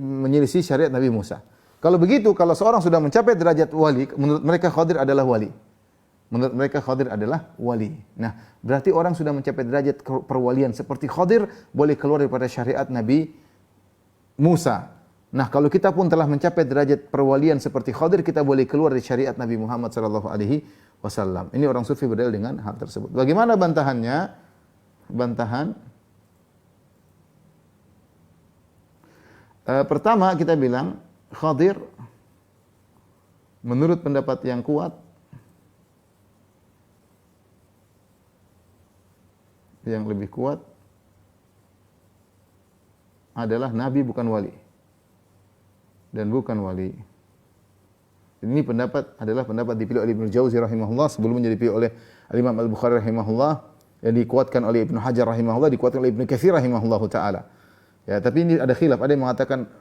menyelisih syariat Nabi Musa. Kalau begitu, kalau seorang sudah mencapai derajat wali, menurut mereka Khadir adalah wali. Menurut mereka Khadir adalah wali. Nah, berarti orang sudah mencapai derajat perwalian seperti Khadir boleh keluar daripada syariat Nabi Musa. Nah, kalau kita pun telah mencapai derajat perwalian seperti Khadir, kita boleh keluar dari syariat Nabi Muhammad sallallahu alaihi wasallam. Ini orang sufi berdalil dengan hal tersebut. Bagaimana bantahannya? Pertama kita bilang Khadir menurut pendapat yang kuat, yang lebih kuat adalah Nabi bukan wali. Dan bukan wali. Ini adalah pendapat dipilih oleh Ibnu Jauzi rahimahullah sebelumnya dipilih oleh Imam Al-Bukhari rahimahullah, yang dikuatkan oleh Ibnu Hajar rahimahullah, dikuatkan oleh Ibnu Katsir rahimahullahu taala. Ya, tapi ini ada khilaf. Ada yang mengatakan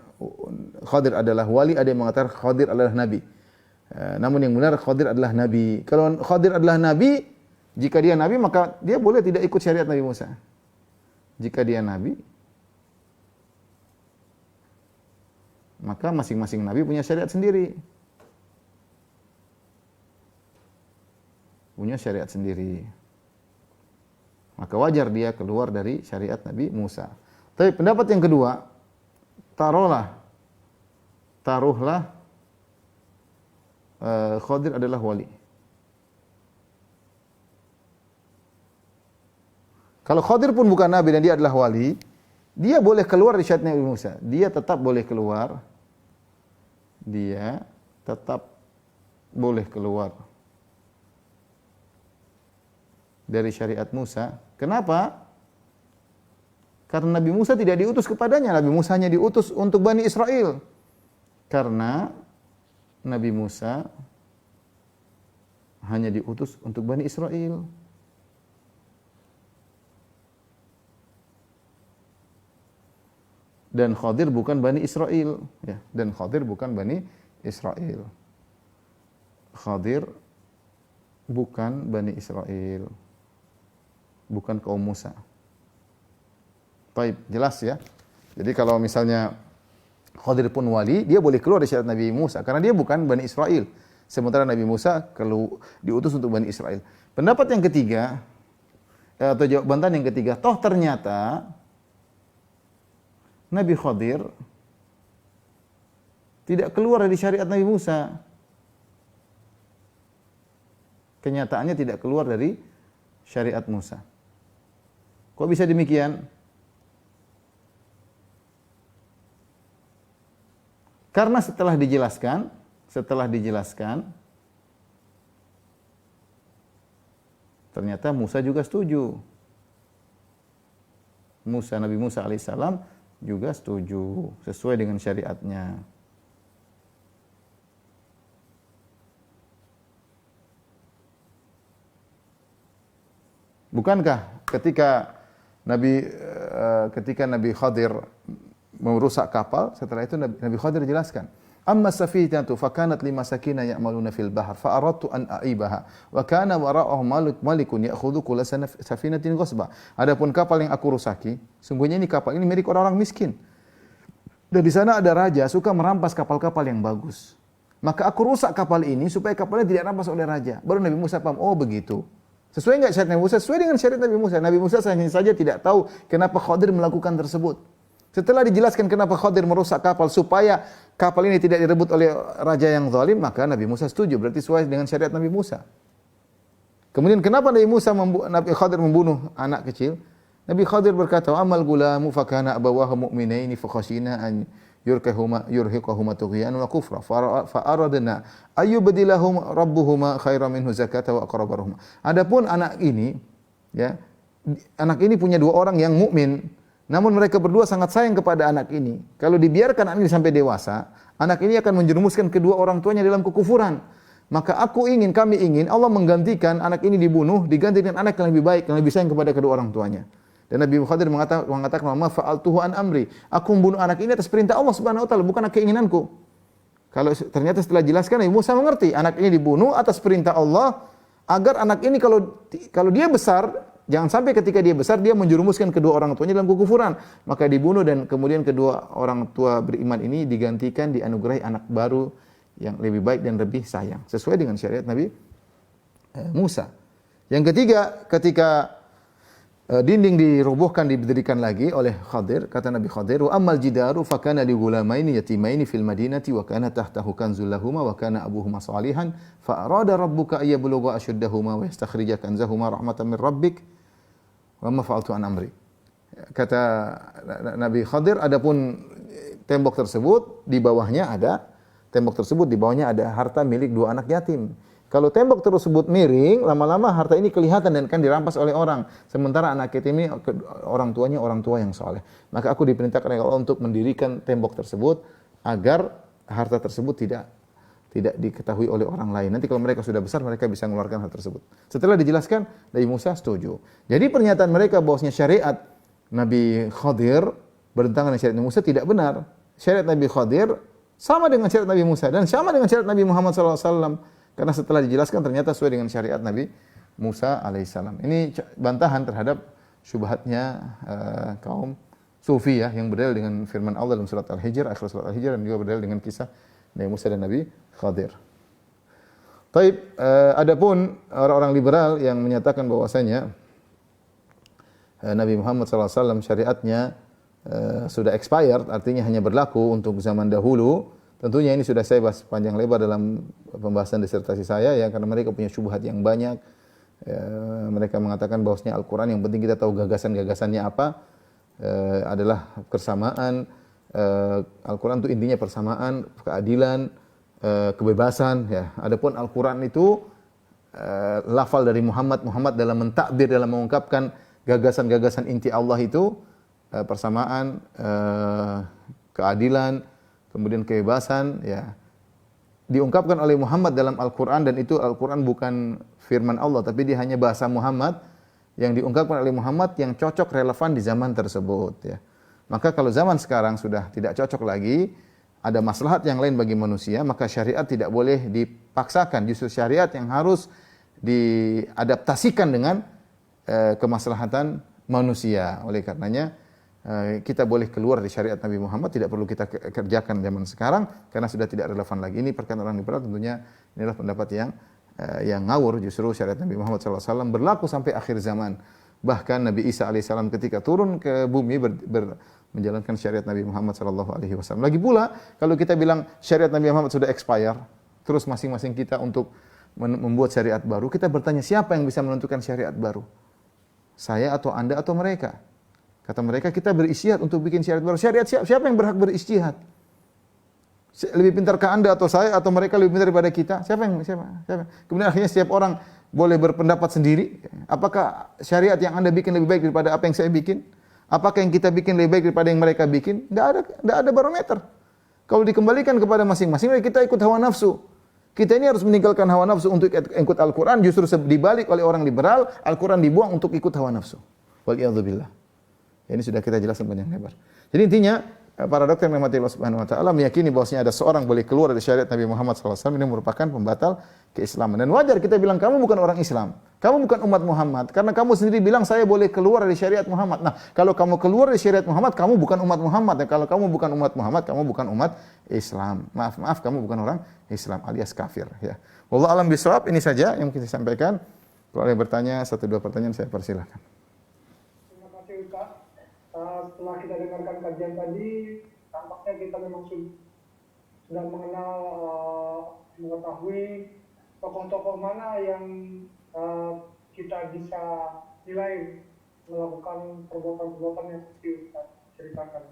Khadir adalah wali, ada yang mengatakan Khadir adalah nabi. Namun yang benar Khadir adalah nabi. Kalau Khadir adalah nabi, jika dia nabi maka dia boleh tidak ikut syariat Nabi Musa. Jika dia nabi, maka masing-masing nabi punya syariat sendiri. Punya syariat sendiri. Maka wajar dia keluar dari syariat Nabi Musa. Tapi pendapat yang kedua, taruhlah Khadir adalah wali. Kalau Khadir pun bukan nabi dan dia adalah wali, dia boleh keluar dari syariat Nabi Musa. Dia tetap boleh keluar. Dia tetap boleh keluar dari syariat Musa Kenapa? Karena Nabi Musa tidak diutus kepadanya, Nabi Musa hanya diutus untuk Bani Israel. Karena Nabi Musa hanya diutus untuk Bani Israel. Dan Khadir bukan Bani Israel, ya. Dan Khadir bukan Bani Israel. Khadir bukan Bani Israel. Bukan kaum Musa. Baik, jelas ya. Jadi kalau misalnya Khadir pun wali, dia boleh keluar dari syariat Nabi Musa karena dia bukan Bani Israel. Sementara Nabi Musa kalau diutus untuk Bani Israel. Pendapat yang ketiga atau jawaban yang ketiga, toh ternyata Nabi Khadir tidak keluar dari syariat Nabi Musa. Kenyataannya tidak keluar dari syariat Musa. Kok bisa demikian? Karena setelah dijelaskan, ternyata Musa juga setuju. Nabi Musa alaihissalam juga setuju sesuai dengan syariatnya. Bukankah ketika Nabi Khadir merusak kapal, setelah itu Nabi Khadir jelaskan, amma safinatu fakanat limasakina ya'maluna fil bahr fa aradtu an a'ibaha wa kana wara'ahum malikun ya'khudhu kull safinatin ghasba. Adapun kapal yang aku rusaki, sungguhnya kapal ini milik orang-orang miskin. Dan di sana ada raja suka merampas kapal-kapal yang bagus. Maka aku rusak kapal ini supaya kapalnya tidak dirampas oleh raja. Baru Nabi Musa paham, oh begitu. Sesuai enggak syariat Nabi Musa? Sesuai dengan syariat Nabi Musa. Nabi Musa saja tidak tahu kenapa Khadir melakukan tersebut. Setelah dijelaskan kenapa Khadir merusak kapal supaya kapal ini tidak direbut oleh raja yang zalim, maka Nabi Musa setuju, berarti sesuai dengan syariat Nabi Musa. Kemudian kenapa Nabi Khadir membunuh anak kecil? Nabi Khadir berkata, "Amal gulamu fakana abawahu mu'minaini fakhashina an yurhiqahuma tughyan wa kufra fa aradna ayyubdilahum rabbuhuma khairan minhu zakata wa aqrabarahum." Adapun anak ini punya dua orang yang mukmin. Namun mereka berdua sangat sayang kepada anak ini. Kalau dibiarkan anak ini sampai dewasa, anak ini akan menjerumuskan kedua orang tuanya dalam kekufuran. Maka kami ingin Allah menggantikan anak ini dibunuh, diganti dengan anak yang lebih baik, yang lebih sayang kepada kedua orang tuanya. Dan Nabi Khadir mengatakan, "Ma fa'altuhu an amri." Aku membunuh anak ini atas perintah Allah Subhanahu wa taala, bukan keinginanku. Kalau ternyata setelah jelaskan Nabi Musa mengerti, anak ini dibunuh atas perintah Allah agar anak ini kalau dia besar, jangan sampai ketika dia besar dia menjerumuskan kedua orang tuanya dalam kekufuran, maka dibunuh dan kemudian kedua orang tua beriman ini digantikan dianugerahi anak baru yang lebih baik dan lebih sayang sesuai dengan syariat Nabi Musa. Yang ketiga, ketika dinding dirobohkan didirikan lagi oleh Khadir, kata Nabi Khadir, "Wa ammal jidaru fakana li ghulamaini yatimaini fil madinati wa kana tahtahu kanzul lahumā wa kana abuhuma shalihan fa arada rabbuka ay yablugha ashuddahuma wa yastakhrija kanzahuma rahmatan min rabbik wa ma fa'altu an amri." Kata Nabi Khadir, adapun tembok tersebut di bawahnya ada harta milik dua anak yatim. Kalau tembok tersebut miring, lama-lama harta ini kelihatan dan akan dirampas oleh orang. Sementara anak yatim ini orang tuanya orang tua yang saleh. Maka aku diperintahkan oleh Allah untuk mendirikan tembok tersebut agar harta tersebut tidak diketahui oleh orang lain. Nanti kalau mereka sudah besar, mereka bisa mengeluarkan hal tersebut. Setelah dijelaskan, Nabi Musa setuju. Jadi pernyataan mereka bahwasanya syariat Nabi Khadir bertentangan dengan syariat Nabi Musa tidak benar. Syariat Nabi Khadir sama dengan syariat Nabi Musa dan sama dengan syariat Nabi Muhammad SAW. Karena setelah dijelaskan ternyata sesuai dengan syariat Nabi Musa alaihissalam. Ini bantahan terhadap syubhatnya kaum Sufi yang berdalil dengan firman Allah dalam surat Al-Hijr, akhir surat Al-Hijr, dan juga berdalil dengan kisah Nabi Musa dan Nabi Khadir. Taib, adapun orang-orang liberal yang menyatakan bahwasanya Nabi Muhammad SAW syariatnya sudah expired, artinya hanya berlaku untuk zaman dahulu. Tentunya ini sudah saya bahas panjang lebar dalam pembahasan disertasi saya karena mereka punya syubhat yang banyak. Mereka mengatakan bahwasanya Al-Qur'an yang penting kita tahu gagasan-gagasannya apa adalah kesamaan. Al-Qur'an itu intinya persamaan, keadilan, kebebasan Adapun Al-Qur'an itu lafal dari Muhammad dalam mentakbir, dalam mengungkapkan gagasan-gagasan inti Allah itu persamaan, keadilan, kemudian kebebasan, ya, diungkapkan oleh Muhammad dalam Al-Quran, dan itu Al-Quran bukan firman Allah, tapi dia hanya bahasa Muhammad yang diungkapkan oleh Muhammad yang cocok relevan di zaman tersebut. Ya. Maka kalau zaman sekarang sudah tidak cocok lagi, ada maslahat yang lain bagi manusia, maka syariat tidak boleh dipaksakan. Justru syariat yang harus diadaptasikan dengan kemaslahatan manusia. Oleh karenanya, kita boleh keluar dari syariat Nabi Muhammad, tidak perlu kita kerjakan zaman sekarang karena sudah tidak relevan lagi. Ini perkataan orang liberal, tentunya inilah pendapat yang ngawur. Justru syariat Nabi Muhammad SAW berlaku sampai akhir zaman. Bahkan Nabi Isa alaihissalam ketika turun ke bumi menjalankan syariat Nabi Muhammad SAW. Lagi pula kalau kita bilang syariat Nabi Muhammad sudah expire, terus masing-masing kita untuk membuat syariat baru, kita bertanya siapa yang bisa menentukan syariat baru? Saya atau Anda atau mereka? Kata mereka, kita beristihad untuk bikin syariat baru. Syariat siapa yang berhak beristihad? Lebih pintarkah Anda atau saya atau mereka lebih pintar daripada kita? Siapa? Kemudian akhirnya setiap orang boleh berpendapat sendiri. Apakah syariat yang Anda bikin lebih baik daripada apa yang saya bikin? Apakah yang kita bikin lebih baik daripada yang mereka bikin? Enggak ada barometer. Kalau dikembalikan kepada masing-masing, kita ikut hawa nafsu. Kita ini harus meninggalkan hawa nafsu untuk ikut Al-Quran. Justru dibalik oleh orang liberal, Al-Quran dibuang untuk ikut hawa nafsu. Waliyadzubillah. Ini sudah kita jelaskan panjang lebar. Jadi intinya, para dokter yang dirahmati Allah Subhanahu wa taala meyakini bahwasanya ada seorang boleh keluar dari syariat Nabi Muhammad SAW, ini merupakan pembatal keislaman. Dan wajar kita bilang kamu bukan orang Islam. Kamu bukan umat Muhammad karena kamu sendiri bilang saya boleh keluar dari syariat Muhammad. Nah, kalau kamu keluar dari syariat Muhammad, kamu bukan umat Muhammad. Dan kalau kamu bukan umat Muhammad, kamu bukan umat Islam. Maaf, kamu bukan orang Islam alias kafir, ya. Wallahu a'lam bishawab. Ini saja yang kita sampaikan. Kalau ada yang bertanya, 1-2 pertanyaan saya persilahkan. Terima kasih Ustaz. Setelah kita dengarkan kajian tadi, tampaknya kita memang sudah mengenal, mengetahui tokoh-tokoh mana yang kita bisa nilai melakukan perbuatan-perbuatan yang seperti Ustaz ceritakan.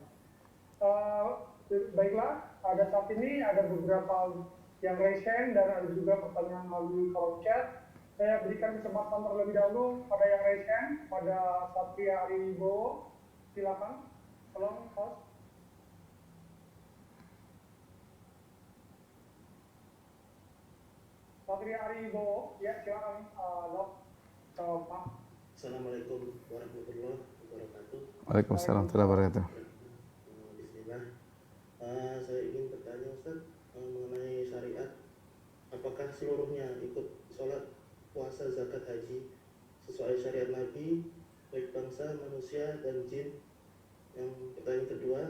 Baiklah, saat ini ada beberapa yang raise hand dan ada juga pertanyaan melalui kolom chat. Saya berikan kesempatan terlebih dahulu pada yang raise hand, pada Satria Aribo. Silakan, tolong host. Satria Aribo, ya silakan, Pak. Assalamualaikum warahmatullahi wabarakatuh. Waalaikumsalam warahmatullahi wabarakatuh. Bismillah. Saya ingin bertanya Ustaz mengenai syariat. Apakah seluruhnya ikut sholat, puasa, zakat, haji sesuai syariat Nabi, baik bangsa, manusia, dan jin? Yang pertanyaan kedua,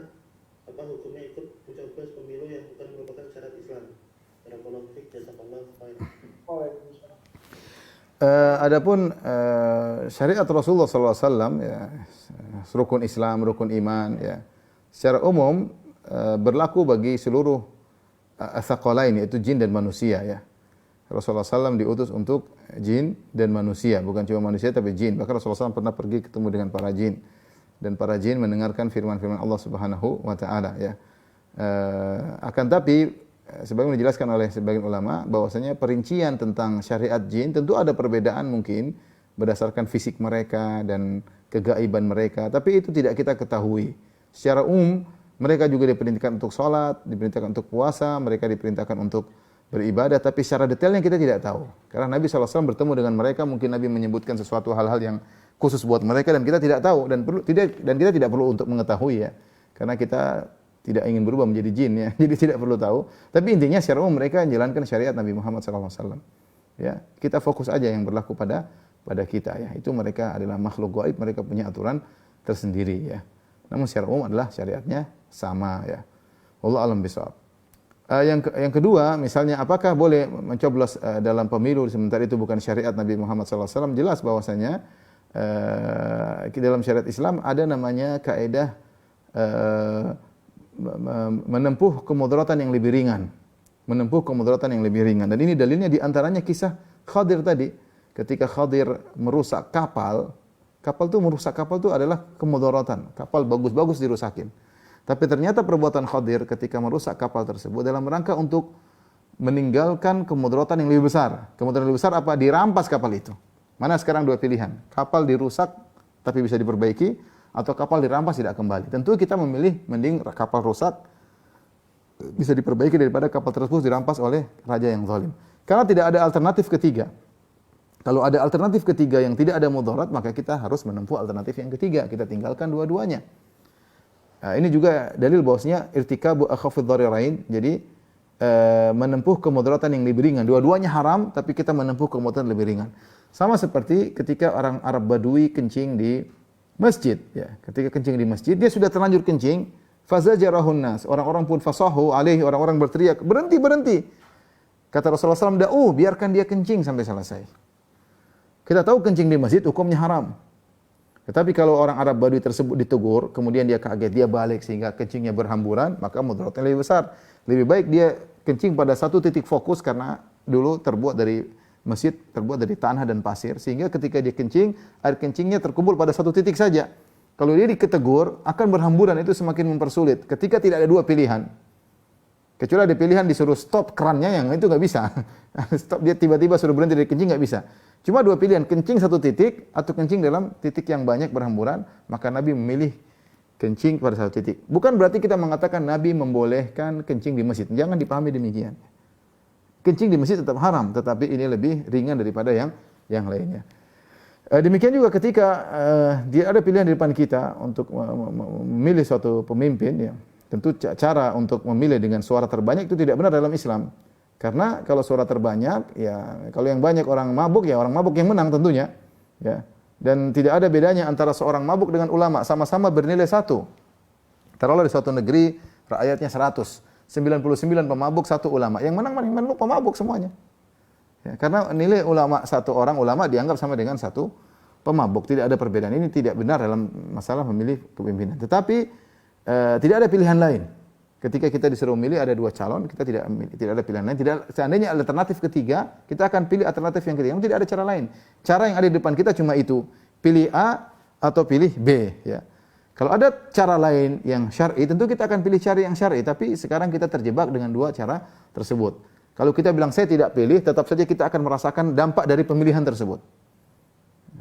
apa hukumnya ikut mencoblos pemilu yang bukan merupakan syarat Islam? Barakallahu fiik, jazakallahu khairan. Adapun syariat Rasulullah SAW, ya, rukun Islam, rukun iman, ya, secara umum berlaku bagi seluruh tsaqalain, yaitu jin dan manusia, ya. Rasulullah SAW diutus untuk jin dan manusia, bukan cuma manusia tapi jin. Bahkan Rasulullah SAW pernah pergi ketemu dengan para jin, dan para jin mendengarkan firman-firman Allah Subhanahu wa taala, ya. Akan tapi sebagaimana dijelaskan oleh sebagian ulama bahwasanya perincian tentang syariat jin tentu ada perbedaan mungkin berdasarkan fisik mereka dan kegaiban mereka, tapi itu tidak kita ketahui. Secara umum mereka juga diperintahkan untuk sholat, diperintahkan untuk puasa, mereka diperintahkan untuk beribadah, tapi secara detailnya kita tidak tahu. Karena Nabi SAW bertemu dengan mereka, mungkin Nabi menyebutkan sesuatu hal-hal yang khusus buat mereka dan kita tidak tahu dan kita tidak perlu untuk mengetahui, ya. Karena kita tidak ingin berubah menjadi jin, ya. Jadi tidak perlu tahu. Tapi intinya secara umum mereka menjalankan syariat Nabi Muhammad SAW. Ya, kita fokus aja yang berlaku pada kita, ya. Itu mereka adalah makhluk gaib, mereka punya aturan tersendiri, ya. Namun secara umum adalah syariatnya sama, ya. Wallahu a'lam bishawab. Yang kedua, misalnya apakah boleh mencoblos dalam pemilu sementara itu bukan syariat Nabi Muhammad SAW? Jelas bahwasanya dalam syariat Islam ada namanya kaidah menempuh kemudaratan yang lebih ringan. Menempuh kemudaratan yang lebih ringan. Dan ini dalilnya diantaranya kisah Khadir tadi. Ketika Khadir merusak kapal itu adalah kemudaratan. Kapal bagus-bagus dirusakin. Tapi ternyata perbuatan Khadir ketika merusak kapal tersebut dalam rangka untuk meninggalkan kemudaratan yang lebih besar. Kemudaratan yang lebih besar apa? Dirampas kapal itu. Mana sekarang dua pilihan? Kapal dirusak tapi bisa diperbaiki, atau kapal dirampas tidak kembali. Tentu kita memilih mending kapal rusak bisa diperbaiki daripada kapal tersebut dirampas oleh raja yang zalim. Karena tidak ada alternatif ketiga. Kalau ada alternatif ketiga yang tidak ada mudarat, maka kita harus menempuh alternatif yang ketiga. Kita tinggalkan dua-duanya. Nah, ini juga dalil bahwasanya irtikabu akhafidh dhararain. Jadi menempuh kemudaratan yang lebih ringan. Dua-duanya haram, tapi kita menempuh kemudaratan lebih ringan. Sama seperti ketika orang Arab Badui kencing di masjid. Ya, ketika kencing di masjid, dia sudah terlanjur kencing. Fazajarahun nas. Orang-orang pun fasahu alaihi, orang-orang berteriak, berhenti, berhenti. Kata Rasulullah SAW, biarkan dia kencing sampai selesai. Kita tahu kencing di masjid hukumnya haram. Tetapi kalau orang Arab Badui tersebut ditegur, kemudian dia kaget, dia balik sehingga kencingnya berhamburan, maka mudaratnya lebih besar. Lebih baik dia kencing pada satu titik fokus karena dulu terbuat dari masjid, terbuat dari tanah dan pasir, sehingga ketika dia kencing, air kencingnya terkumpul pada satu titik saja. Kalau dia ditegur, akan berhamburan, itu semakin mempersulit. Ketika tidak ada dua pilihan, kecuali ada pilihan disuruh stop kerannya, yang itu nggak bisa. Stop, dia tiba-tiba suruh berhenti dari kencing, nggak bisa. Cuma dua pilihan, kencing satu titik atau kencing dalam titik yang banyak berhamburan, maka Nabi memilih kencing pada satu titik. Bukan berarti kita mengatakan Nabi membolehkan kencing di masjid. Jangan dipahami demikian. Kencing di masjid tetap haram, tetapi ini lebih ringan daripada yang lainnya. Demikian juga ketika dia ada pilihan di depan kita untuk memilih suatu pemimpin, ya, tentu cara untuk memilih dengan suara terbanyak itu tidak benar dalam Islam. Karena kalau suara terbanyak, ya kalau yang banyak orang mabuk, ya orang mabuk yang menang tentunya. Ya. Dan tidak ada bedanya antara seorang mabuk dengan ulama, sama-sama bernilai 1. Taruhlah di suatu negeri rakyatnya 100, 99 pemabuk, 1 ulama. Yang menang pemabuk semuanya. Ya, karena nilai ulama, 1 orang ulama dianggap sama dengan 1 pemabuk. Tidak ada perbedaan. Ini tidak benar dalam masalah memilih kepemimpinan. Tetapi tidak ada pilihan lain. Ketika kita disuruh memilih ada 2 calon, kita tidak ada pilihan lain. Seandainya alternatif ketiga, kita akan pilih alternatif yang ketiga. Tidak ada cara lain. Cara yang ada di depan kita cuma itu. Pilih A atau pilih B. Ya. Kalau ada cara lain yang syar'i, tentu kita akan pilih cara yang syar'i. Tapi sekarang kita terjebak dengan 2 cara tersebut. Kalau kita bilang saya tidak pilih, tetap saja kita akan merasakan dampak dari pemilihan tersebut.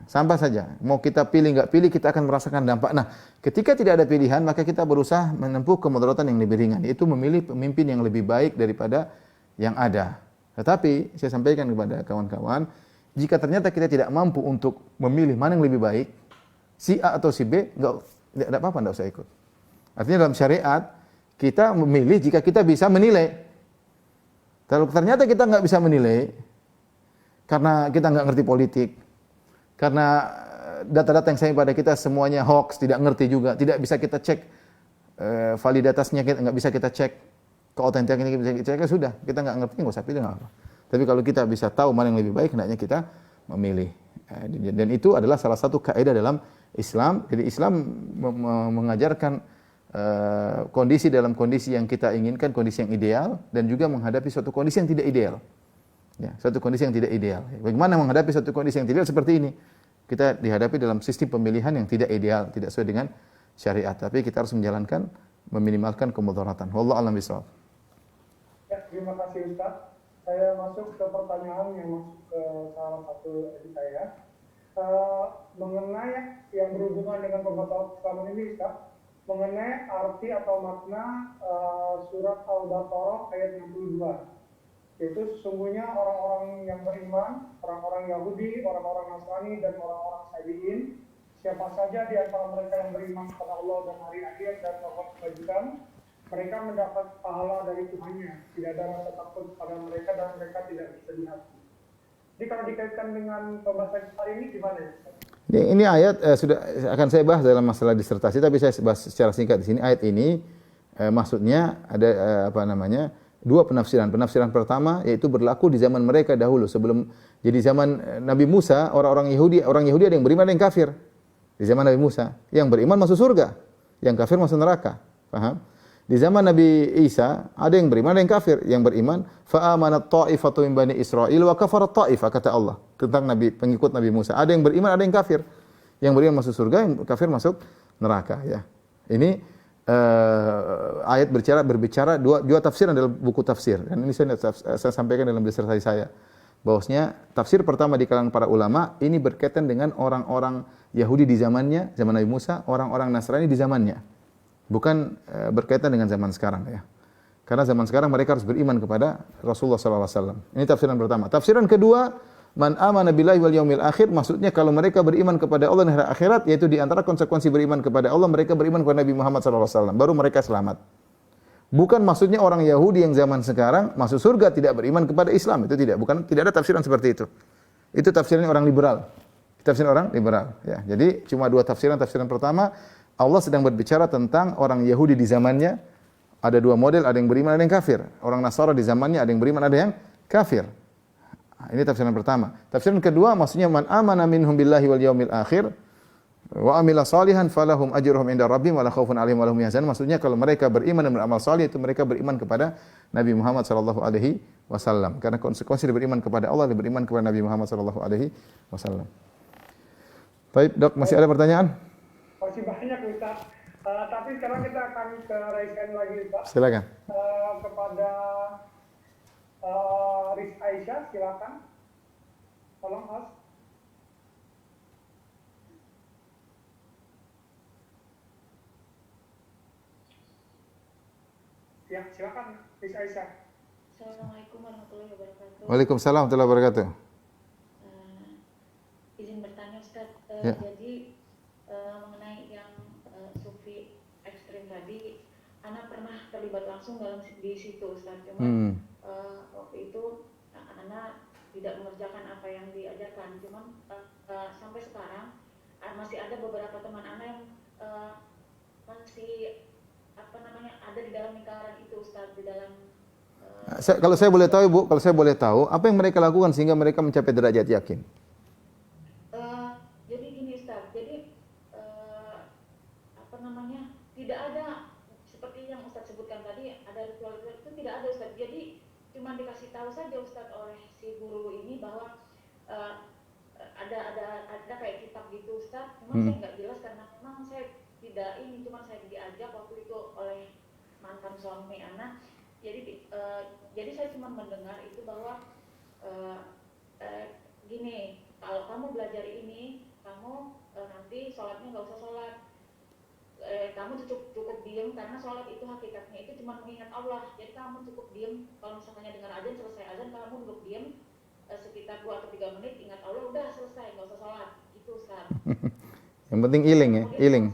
Sampai saja. Mau kita pilih nggak pilih, kita akan merasakan dampak. Nah, ketika tidak ada pilihan, maka kita berusaha menempuh kemudaratan yang lebih ringan. Itu memilih pemimpin yang lebih baik daripada yang ada. Tetapi, saya sampaikan kepada kawan-kawan, jika ternyata kita tidak mampu untuk memilih mana yang lebih baik, si A atau si B, nggak apa-apa, nggak usah ikut. Artinya dalam syariat, kita memilih jika kita bisa menilai. Kalau ternyata kita nggak bisa menilai, karena kita nggak ngerti politik, karena data-data yang sampai pada kita semuanya hoax, tidak ngerti juga, tidak bisa kita cek validitasnya, nggak bisa kita cek keautentikannya, bisa kita cek, sudah, kita nggak ngerti, nggak usah pilih, nggak apa. Tapi kalau kita bisa tahu mana yang lebih baik, hendaknya kita memilih. Dan itu adalah salah satu kaidah dalam Islam. Jadi Islam mengajarkan kondisi dalam kondisi yang kita inginkan, kondisi yang ideal, dan juga menghadapi suatu kondisi yang tidak ideal. Ya, suatu kondisi yang tidak ideal. Bagaimana menghadapi suatu kondisi yang tidak seperti ini? Kita dihadapi dalam sistem pemilihan yang tidak ideal, tidak sesuai dengan syariat. Tapi kita harus menjalankan, meminimalkan kemudaratan. Wallahu a'lam bishawab. Ya, terima kasih Ustaz. Saya masuk ke pertanyaan yang masuk ke salah satu edit saya. Mengenai yang berhubungan dengan pembatalan Islam ini Ustaz, mengenai arti atau makna surat Al-Baqarah ayat 62. Yaitu sesungguhnya orang-orang yang beriman, orang-orang Yahudi, orang-orang Nasrani, dan orang-orang Sabi'in, siapa saja di antara mereka yang beriman kepada Allah dan hari akhir dan melakukan kebajikan, mereka mendapat pahala dari Tuhannya. Tidak ada rasa takut pada mereka dan mereka tidak bersedih hati. Jadi kalau dikaitkan dengan pembahasan hari ini gimana ya? Ini ayat sudah akan saya bahas dalam masalah disertasi, tapi saya bahas secara singkat di sini. Ayat ini maksudnya ada 2 penafsiran. Penafsiran pertama yaitu berlaku di zaman mereka dahulu sebelum jadi zaman Nabi Musa, orang Yahudi ada yang beriman, ada yang kafir. Di zaman Nabi Musa, yang beriman masuk surga, yang kafir masuk neraka. Paham? Di zaman Nabi Isa, ada yang beriman, ada yang kafir. Yang beriman, fa amanat ta'ifatu min bani Israil wa kafarat ta'ifah, kata Allah tentang pengikut Nabi Musa. Ada yang beriman, ada yang kafir. Yang beriman masuk surga, yang kafir masuk neraka, ya. Ini ayat berbicara dua tafsiran dalam buku tafsir. Dan ini saya sampaikan dalam disertasi saya. bahwasanya tafsir pertama di kalangan para ulama ini berkaitan dengan orang-orang Yahudi di zamannya, zaman Nabi Musa, orang-orang Nasrani di zamannya. Bukan berkaitan dengan zaman sekarang ya. Karena zaman sekarang mereka harus beriman kepada Rasulullah SAW. Ini tafsiran pertama. Tafsiran kedua, man amana billahi wal yaumil akhir, maksudnya kalau mereka beriman kepada Allah dan hari akhirat, yaitu di antara konsekuensi beriman kepada Allah, mereka beriman kepada Nabi Muhammad SAW. Baru mereka selamat. Bukan maksudnya orang Yahudi yang zaman sekarang masuk surga tidak beriman kepada Islam. Itu tidak. Bukan, tidak ada tafsiran seperti itu. Itu tafsiran orang liberal. Tafsiran orang liberal. Ya. Jadi cuma dua tafsiran. Tafsiran pertama, Allah sedang berbicara tentang orang Yahudi di zamannya. Ada dua model, ada yang beriman, ada yang kafir. Orang Nasara di zamannya ada yang beriman, ada yang kafir. Ini tafsiran pertama. Tafsiran kedua maksudnya man amana minhum billahi wal yaumil akhir wa amila salihan falahum ajruhum inda rabbihim wa la khaufun 'alaihim wa la hum yahzanun. Maksudnya kalau mereka beriman dan beramal saleh itu mereka beriman kepada Nabi Muhammad sallallahu alaihi wasallam. Karena konsekuensi dari beriman kepada Allah dan beriman kepada Nabi Muhammad sallallahu alaihi wasallam. Baik, Dok, masih ada pertanyaan? Masih banyak Ustaz. Tapi sekarang kita akan ke raise lagi Ustaz. Silakan. Kepada Riz Aisyah, silakan. Tolong Mas. Ya, silakan Riz Aisyah. Assalamualaikum warahmatullahi wabarakatuh. Waalaikumsalam warahmatullahi wabarakatuh. Izin bertanya Ustaz, Ya. jadi mengenai yang sufi ekstrim tadi, Ana pernah terlibat langsung di situ Ustaz. Cuman waktu itu Ana tidak mengerjakan apa yang diajarkan. Cuman sampai sekarang masih ada beberapa teman Ana yang masih ada di dalam lingkaran itu Ustaz, di dalam Kalau saya boleh tahu Ibu, kalau saya boleh tahu, apa yang mereka lakukan sehingga mereka mencapai derajat yakin? Jadi gini Ustaz, jadi tidak ada seperti yang Ustaz sebutkan tadi, ada ritual-ritual itu tidak ada Ustaz. Jadi cuma dikasih tahu saja Ustaz oleh si guru ini bahwa ada kayak kitab gitu Ustaz. Cuma saya nggak jelas karena memang saya tidak ini, cuma saya diajak waktu itu oleh mantan suami anak. Jadi saya cuma mendengar itu bahwa gini, kalau kamu belajar ini, kamu nanti sholatnya nggak usah sholat. Kamu cukup diem karena sholat itu hakikatnya itu cuma mengingat Allah. Jadi kamu cukup diem. Kalau misalnya dengan azan, selesai azan kamu duduk diem sekitar 2 atau 3 menit, ingat Allah, udah selesai, nggak usah sholat. Itu Ustaz. Yang penting iling ya, iling.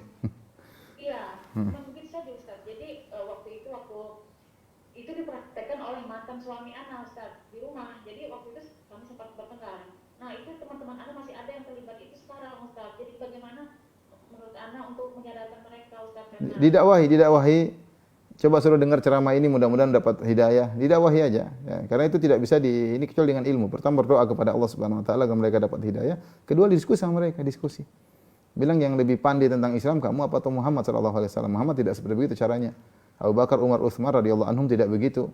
Iya, cuma begitu saja Ustaz. Jadi waktu itu dipraktekkan oleh mantan suami Ana Ustaz di rumah. Jadi waktu itu kami sempat bertengkar. Nah itu teman-teman Ana masih ada yang terlibat itu sekarang Ustaz. Jadi bagaimana menurut Ana untuk menyadarkan mereka Ustaz? Didakwahi. Coba suruh dengar ceramah ini, mudah-mudahan dapat hidayah. Didakwahi aja. Ya, karena itu tidak bisa ini kecuali dengan ilmu. Pertama berdoa kepada Allah Subhanahu Wa Taala agar mereka dapat hidayah. Kedua diskusi sama mereka, diskusi. Bilang yang lebih pandai tentang Islam kamu apa atau Muhammad sallallahu alaihi wasallam? Muhammad tidak seperti begitu caranya. Abu Bakar, Umar, Utsman radhiyallahu anhum tidak begitu.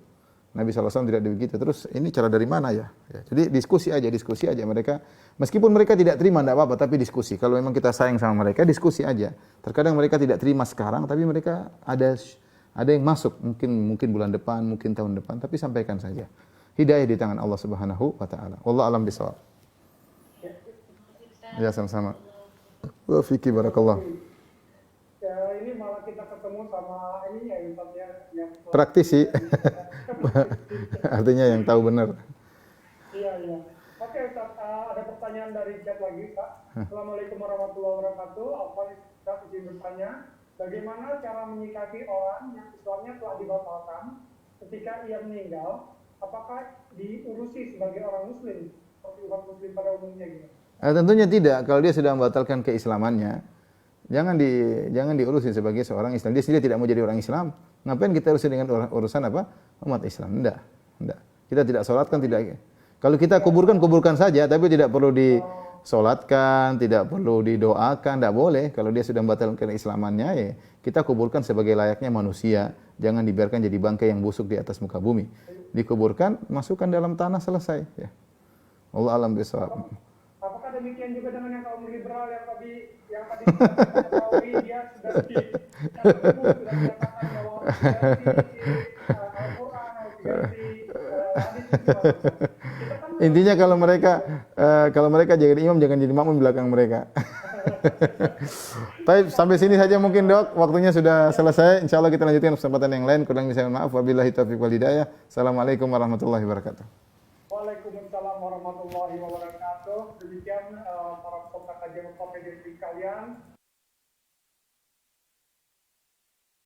Nabi sallallahu alaihi wasallam tidak begitu. Terus ini cara dari mana ya? Jadi diskusi aja mereka. Meskipun mereka tidak terima enggak apa-apa, tapi diskusi. Kalau memang kita sayang sama mereka, diskusi aja. Terkadang mereka tidak terima sekarang, tapi mereka ada yang masuk mungkin bulan depan, mungkin tahun depan, tapi sampaikan saja. Hidayah di tangan Allah Subhanahu wa taala. Wallahu a'lam bishawab. Ya, sama-sama. Wa fiki barakallah. Ya, ini malah kita ketemu sama ini ya yang Praktisi. Artinya yang tahu benar. Iya. Oke Ustaz, ada pertanyaan dari chat lagi Pak. Assalamualaikum warahmatullahi wabarakatuh. Ustaz izin bertanya, bagaimana cara menyikapi orang yang Islamnya telah dibatalkan ketika ia meninggal? Apakah diurusi sebagai orang Muslim seperti umat Muslim pada umumnya gitu? Tentunya tidak. Kalau dia sudah membatalkan keislamannya, jangan diurusin sebagai seorang Islam. Dia sendiri tidak mau jadi orang Islam. Ngapain kita urusin dengan urusan apa? Umat Islam. Tidak. Kita tidak sholatkan, tidak. Kalau kita kuburkan saja, tapi tidak perlu disolatkan, tidak perlu didoakan, tidak boleh. Kalau dia sudah membatalkan keislamannya, ya kita kuburkan sebagai layaknya manusia. Jangan dibiarkan jadi bangkai yang busuk di atas muka bumi. Dikuburkan, masukkan dalam tanah, selesai. Ya. Allah alam bisawab. Apakah demikian juga dengan yang kaum liberal yang tadi ketahui dia sudah dinyatakan bahwa Al-Quran harus diganti hadis. Kita kan Intinya kalau mereka jadi imam jangan jadi makmum di belakang mereka. Baik, sampai sini saja mungkin Dok. Waktunya sudah selesai. Insyaallah kita lanjutkan kesempatan yang lain. Kurang lebih saya mohon maaf. Wabillahi taufiq wal hidayah. Assalamualaikum warahmatullahi wabarakatuh. Waalaikumsalam warahmatullahi wabarakatuh. Demikian para peserta kajian Bapak PDP kalian.